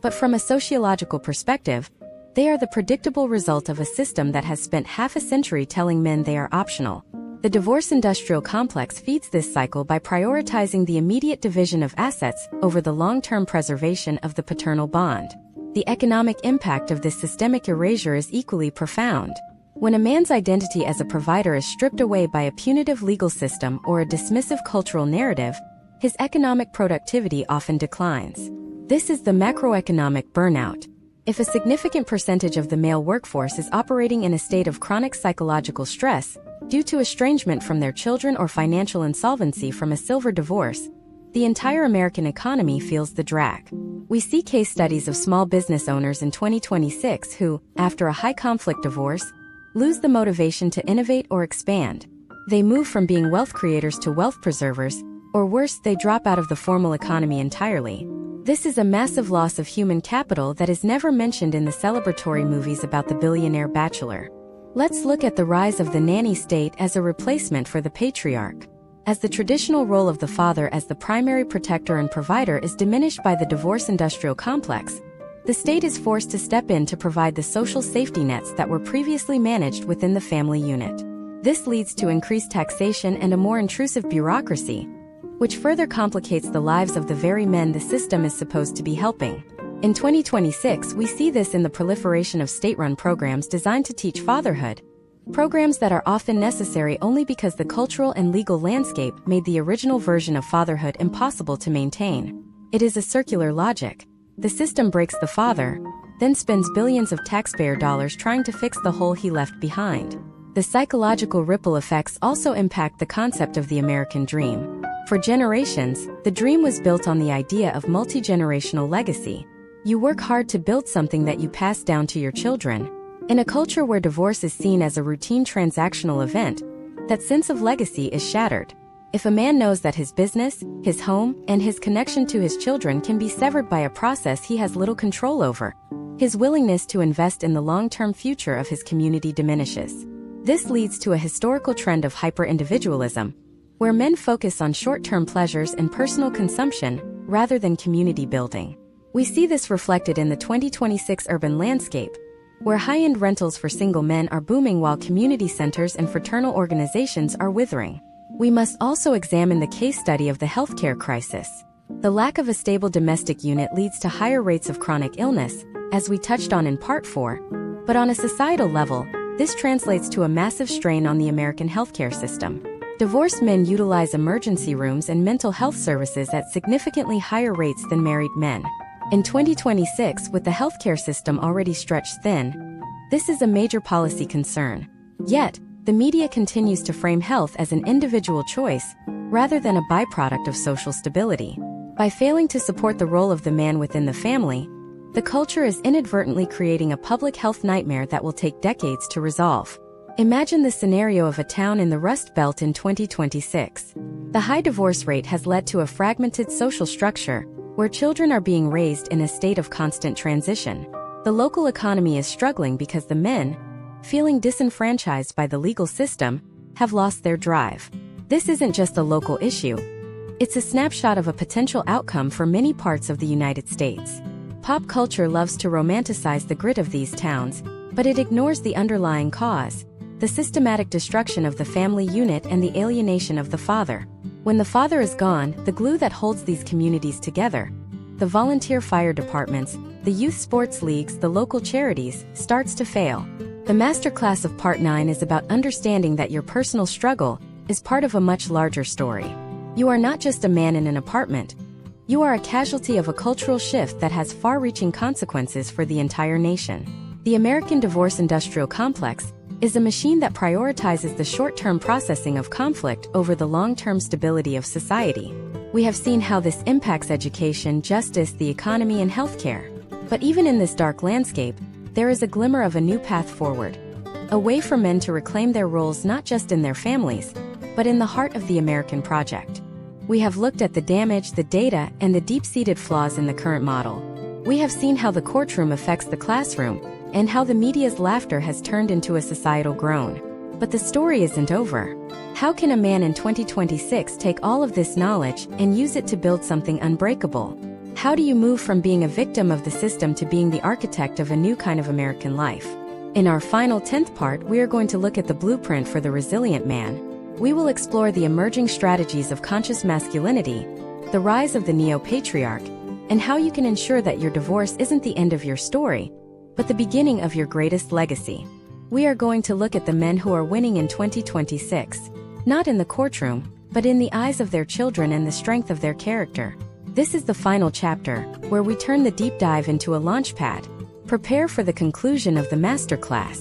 but from a sociological perspective, they are the predictable result of a system that has spent half a century telling men they are optional. The divorce industrial complex feeds this cycle by prioritizing the immediate division of assets over the long-term preservation of the paternal bond. The economic impact of this systemic erasure is equally profound. When a man's identity as a provider is stripped away by a punitive legal system or a dismissive cultural narrative, his economic productivity often declines. This is the macroeconomic burnout. If a significant percentage of the male workforce is operating in a state of chronic psychological stress due to estrangement from their children or financial insolvency from a silver divorce, the entire American economy feels the drag. We see case studies of small business owners in 2026 who, after a high-conflict divorce, lose the motivation to innovate or expand. They move from being wealth creators to wealth preservers, or worse, they drop out of the formal economy entirely. This is a massive loss of human capital that is never mentioned in the celebratory movies about the billionaire bachelor. Let's look at the rise of the nanny state as a replacement for the patriarch. As the traditional role of the father as the primary protector and provider is diminished by the divorce industrial complex, the state is forced to step in to provide the social safety nets that were previously managed within the family unit. This leads to increased taxation and a more intrusive bureaucracy, which further complicates the lives of the very men the system is supposed to be helping. In 2026, we see this in the proliferation of state-run programs designed to teach fatherhood, programs that are often necessary only because the cultural and legal landscape made the original version of fatherhood impossible to maintain. It is a circular logic. The system breaks the father, then spends billions of taxpayer dollars trying to fix the hole he left behind. The psychological ripple effects also impact the concept of the American dream. For generations, the dream was built on the idea of multi-generational legacy. You work hard to build something that you pass down to your children. In a culture where divorce is seen as a routine transactional event, that sense of legacy is shattered. If a man knows that his business, his home, and his connection to his children can be severed by a process he has little control over, his willingness to invest in the long-term future of his community diminishes. This leads to a historical trend of hyper-individualism, where men focus on short-term pleasures and personal consumption rather than community building. We see this reflected in the 2026 urban landscape, where high-end rentals for single men are booming while community centers and fraternal organizations are withering. We must also examine the case study of the healthcare crisis. The lack of a stable domestic unit leads to higher rates of chronic illness, as we touched on in Part 4, but on a societal level, this translates to a massive strain on the American healthcare system. Divorced men utilize emergency rooms and mental health services at significantly higher rates than married men. In 2026, with the healthcare system already stretched thin, this is a major policy concern. Yet, the media continues to frame health as an individual choice, rather than a byproduct of social stability. By failing to support the role of the man within the family, the culture is inadvertently creating a public health nightmare that will take decades to resolve. Imagine the scenario of a town in the Rust Belt in 2026. The high divorce rate has led to a fragmented social structure, where children are being raised in a state of constant transition. The local economy is struggling because the men, feeling disenfranchised by the legal system, have lost their drive. This isn't just a local issue. It's a snapshot of a potential outcome for many parts of the United States. Pop culture loves to romanticize the grit of these towns, but it ignores the underlying cause, the systematic destruction of the family unit and the alienation of the father. When the father is gone, the glue that holds these communities together, the volunteer fire departments, the youth sports leagues, the local charities, starts to fail. The masterclass of Part 9 is about understanding that your personal struggle is part of a much larger story. You are not just a man in an apartment. You are a casualty of a cultural shift that has far-reaching consequences for the entire nation. The American divorce industrial complex is a machine that prioritizes the short-term processing of conflict over the long-term stability of society. We have seen how this impacts education, justice, the economy, and healthcare. But even in this dark landscape, there is a glimmer of a new path forward. A way for men to reclaim their roles not just in their families, but in the heart of the American project. We have looked at the damage, the data, and the deep-seated flaws in the current model. We have seen how the courtroom affects the classroom, and how the media's laughter has turned into a societal groan. But the story isn't over. How can a man in 2026 take all of this knowledge and use it to build something unbreakable? How do you move from being a victim of the system to being the architect of a new kind of American life? In our final 10th part, we are going to look at the blueprint for the resilient man. We will explore the emerging strategies of conscious masculinity, the rise of the neo-patriarch, and how you can ensure that your divorce isn't the end of your story, but the beginning of your greatest legacy. We are going to look at the men who are winning in 2026, not in the courtroom, but in the eyes of their children and the strength of their character. This is the final chapter, where we turn the deep dive into a launchpad. Prepare for the conclusion of the masterclass.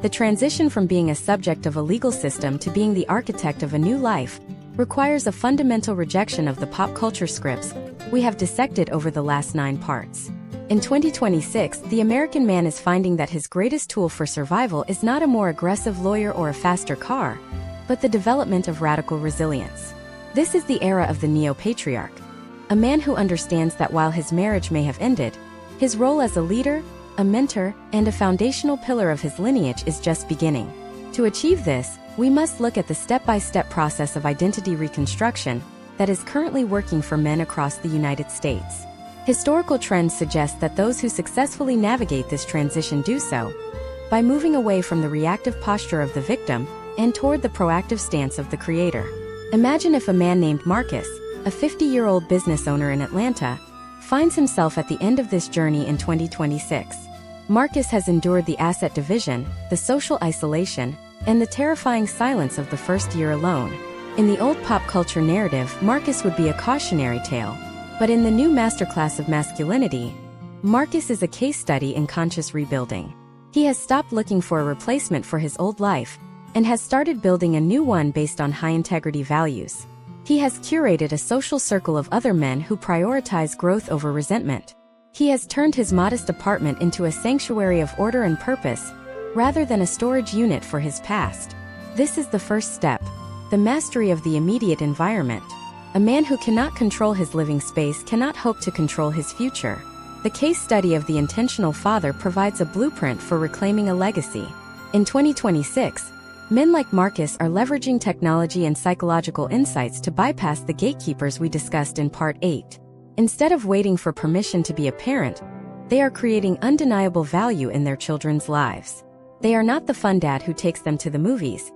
The transition from being a subject of a legal system to being the architect of a new life requires a fundamental rejection of the pop culture scripts we have dissected over the last 9 parts. In 2026, the American man is finding that his greatest tool for survival is not a more aggressive lawyer or a faster car, but the development of radical resilience. This is the era of the neo-patriarch, a man who understands that while his marriage may have ended, his role as a leader, a mentor, and a foundational pillar of his lineage is just beginning. To achieve this, we must look at the step-by-step process of identity reconstruction that is currently working for men across the United States. Historical trends suggest that those who successfully navigate this transition do so by moving away from the reactive posture of the victim and toward the proactive stance of the creator. Imagine if a man named Marcus, a 50-year-old business owner in Atlanta, finds himself at the end of this journey in 2026. Marcus has endured the asset division, the social isolation, and the terrifying silence of the first year alone. In the old pop culture narrative, Marcus would be a cautionary tale. But in the new masterclass of masculinity, Marcus is a case study in conscious rebuilding. He has stopped looking for a replacement for his old life and has started building a new one based on high-integrity values. He has curated a social circle of other men who prioritize growth over resentment. He has turned his modest apartment into a sanctuary of order and purpose, rather than a storage unit for his past. This is the first step, the mastery of the immediate environment. A man who cannot control his living space cannot hope to control his future. The case study of the intentional father provides a blueprint for reclaiming a legacy. In 2026, men like Marcus are leveraging technology and psychological insights to bypass the gatekeepers we discussed in Part 8. Instead of waiting for permission to be a parent, they are creating undeniable value in their children's lives. They are not the fun dad who takes them to the movies.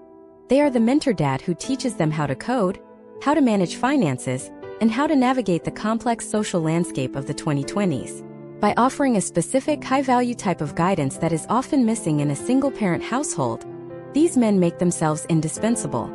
They are the mentor dad who teaches them how to code, how to manage finances, and how to navigate the complex social landscape of the 2020s. By offering a specific, high-value type of guidance that is often missing in a single-parent household, these men make themselves indispensable,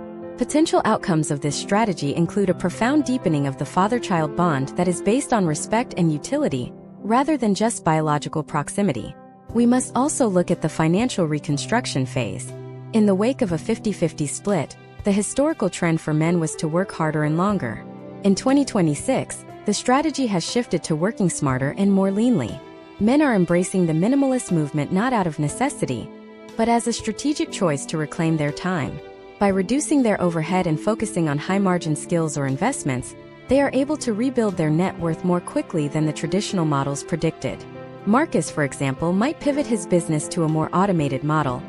potential outcomes of this strategy include a profound deepening of the father-child bond that is based on respect and utility, rather than just biological proximity. We must also look at the financial reconstruction phase. In the wake of a 50-50 split, the historical trend for men was to work harder and longer. In 2026, the strategy has shifted to working smarter and more leanly. Men are embracing the minimalist movement not out of necessity, but as a strategic choice to reclaim their time. By reducing their overhead and focusing on high-margin skills or investments, they are able to rebuild their net worth more quickly than the traditional models predicted. Marcus, for example, might pivot his business to a more automated model,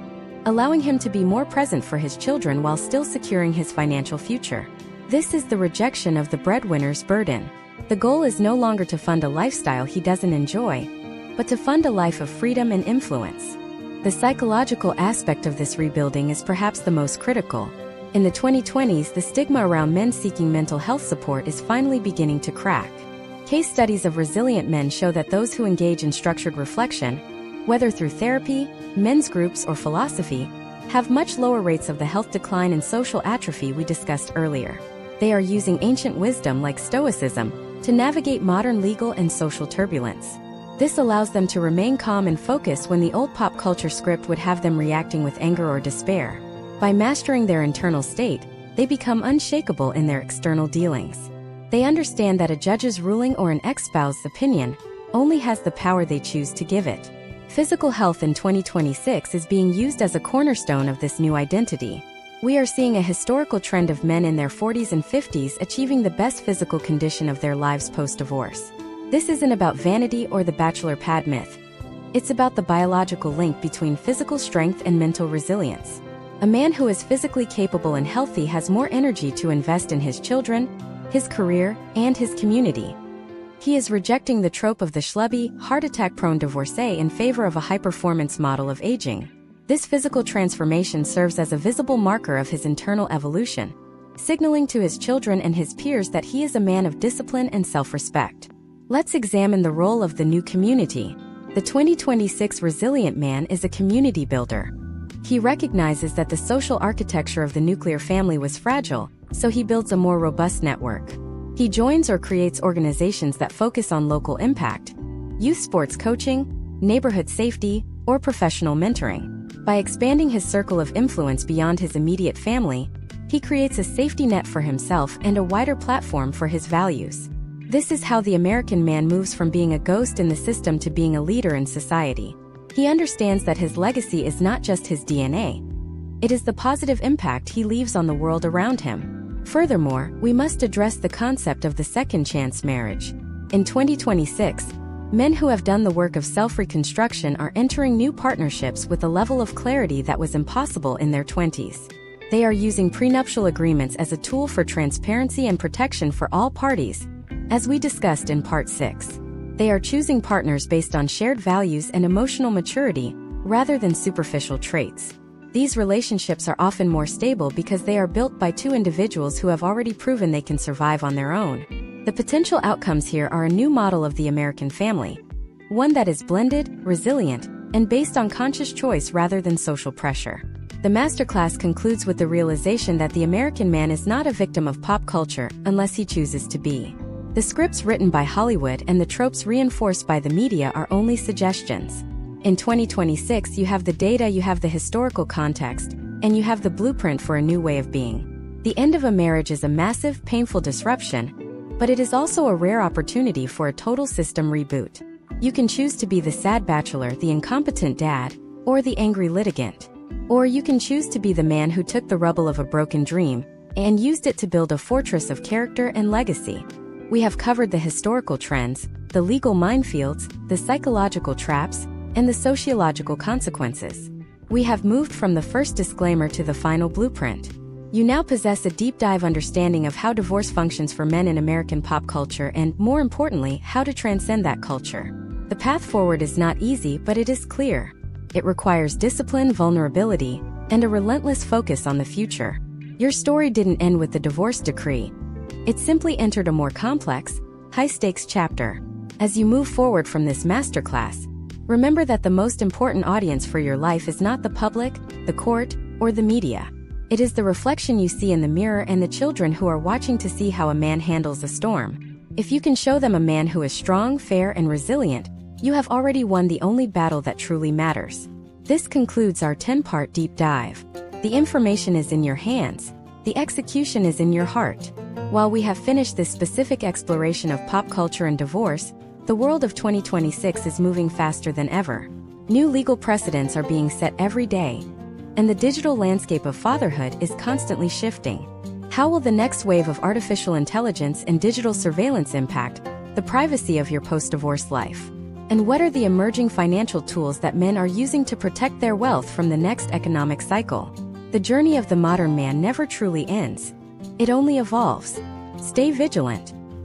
allowing him to be more present for his children while still securing his financial future. This is the rejection of the breadwinner's burden. The goal is no longer to fund a lifestyle he doesn't enjoy, but to fund a life of freedom and influence. The psychological aspect of this rebuilding is perhaps the most critical. In the 2020s, the stigma around men seeking mental health support is finally beginning to crack. Case studies of resilient men show that those who engage in structured reflection, whether through therapy, men's groups, or philosophy, have much lower rates of the health decline and social atrophy we discussed earlier. They are using ancient wisdom like Stoicism to navigate modern legal and social turbulence. This allows them to remain calm and focused when the old pop culture script would have them reacting with anger or despair. By mastering their internal state, they become unshakable in their external dealings. They understand that a judge's ruling or an ex-spouse's opinion only has the power they choose to give it. Physical health in 2026 is being used as a cornerstone of this new identity. We are seeing a historical trend of men in their 40s and 50s achieving the best physical condition of their lives post-divorce. This isn't about vanity or the bachelor pad myth. It's about the biological link between physical strength and mental resilience. A man who is physically capable and healthy has more energy to invest in his children, his career, and his community. He is rejecting the trope of the schlubby, heart attack-prone divorcee in favor of a high-performance model of aging. This physical transformation serves as a visible marker of his internal evolution, signaling to his children and his peers that he is a man of discipline and self-respect. Let's examine the role of the new community. The 2026 resilient man is a community builder. He recognizes that the social architecture of the nuclear family was fragile, so he builds a more robust network. He joins or creates organizations that focus on local impact, youth sports coaching, neighborhood safety, or professional mentoring. By expanding his circle of influence beyond his immediate family, he creates a safety net for himself and a wider platform for his values. This is how the American man moves from being a ghost in the system to being a leader in society. He understands that his legacy is not just his DNA. It is the positive impact he leaves on the world around him. Furthermore, we must address the concept of the second chance marriage. In 2026, men who have done the work of self-reconstruction are entering new partnerships with a level of clarity that was impossible in their 20s. They are using prenuptial agreements as a tool for transparency and protection for all parties, as we discussed in Part 6. They are choosing partners based on shared values and emotional maturity, rather than superficial traits. These relationships are often more stable because they are built by two individuals who have already proven they can survive on their own. The potential outcomes here are a new model of the American family, one that is blended, resilient, and based on conscious choice rather than social pressure. The masterclass concludes with the realization that the American man is not a victim of pop culture unless he chooses to be. The scripts written by Hollywood and the tropes reinforced by the media are only suggestions. In 2026, you have the data, you have the historical context, and you have the blueprint for a new way of being. The end of a marriage is a massive, painful disruption, but it is also a rare opportunity for a total system reboot. You can choose to be the sad bachelor, the incompetent dad, or the angry litigant. Or you can choose to be the man who took the rubble of a broken dream and used it to build a fortress of character and legacy. We have covered the historical trends, the legal minefields, the psychological traps, and the sociological consequences. We have moved from the first disclaimer to the final blueprint. You now possess a deep dive understanding of how divorce functions for men in American pop culture and, more importantly, how to transcend that culture. The path forward is not easy, but it is clear. It requires discipline, vulnerability, and a relentless focus on the future. Your story didn't end with the divorce decree. It simply entered a more complex, high-stakes chapter. As you move forward from this masterclass, remember that the most important audience for your life is not the public, the court, or the media. It is the reflection you see in the mirror and the children who are watching to see how a man handles a storm. If you can show them a man who is strong, fair, and resilient, you have already won the only battle that truly matters. This concludes our 10-part deep dive. The information is in your hands. The execution is in your heart. While we have finished this specific exploration of pop culture and divorce, the world of 2026 is moving faster than ever. New legal precedents are being set every day, and the digital landscape of fatherhood is constantly shifting. How will the next wave of artificial intelligence and digital surveillance impact the privacy of your post-divorce life? And what are the emerging financial tools that men are using to protect their wealth from the next economic cycle? The journey of the modern man never truly ends. It only evolves. Stay vigilant.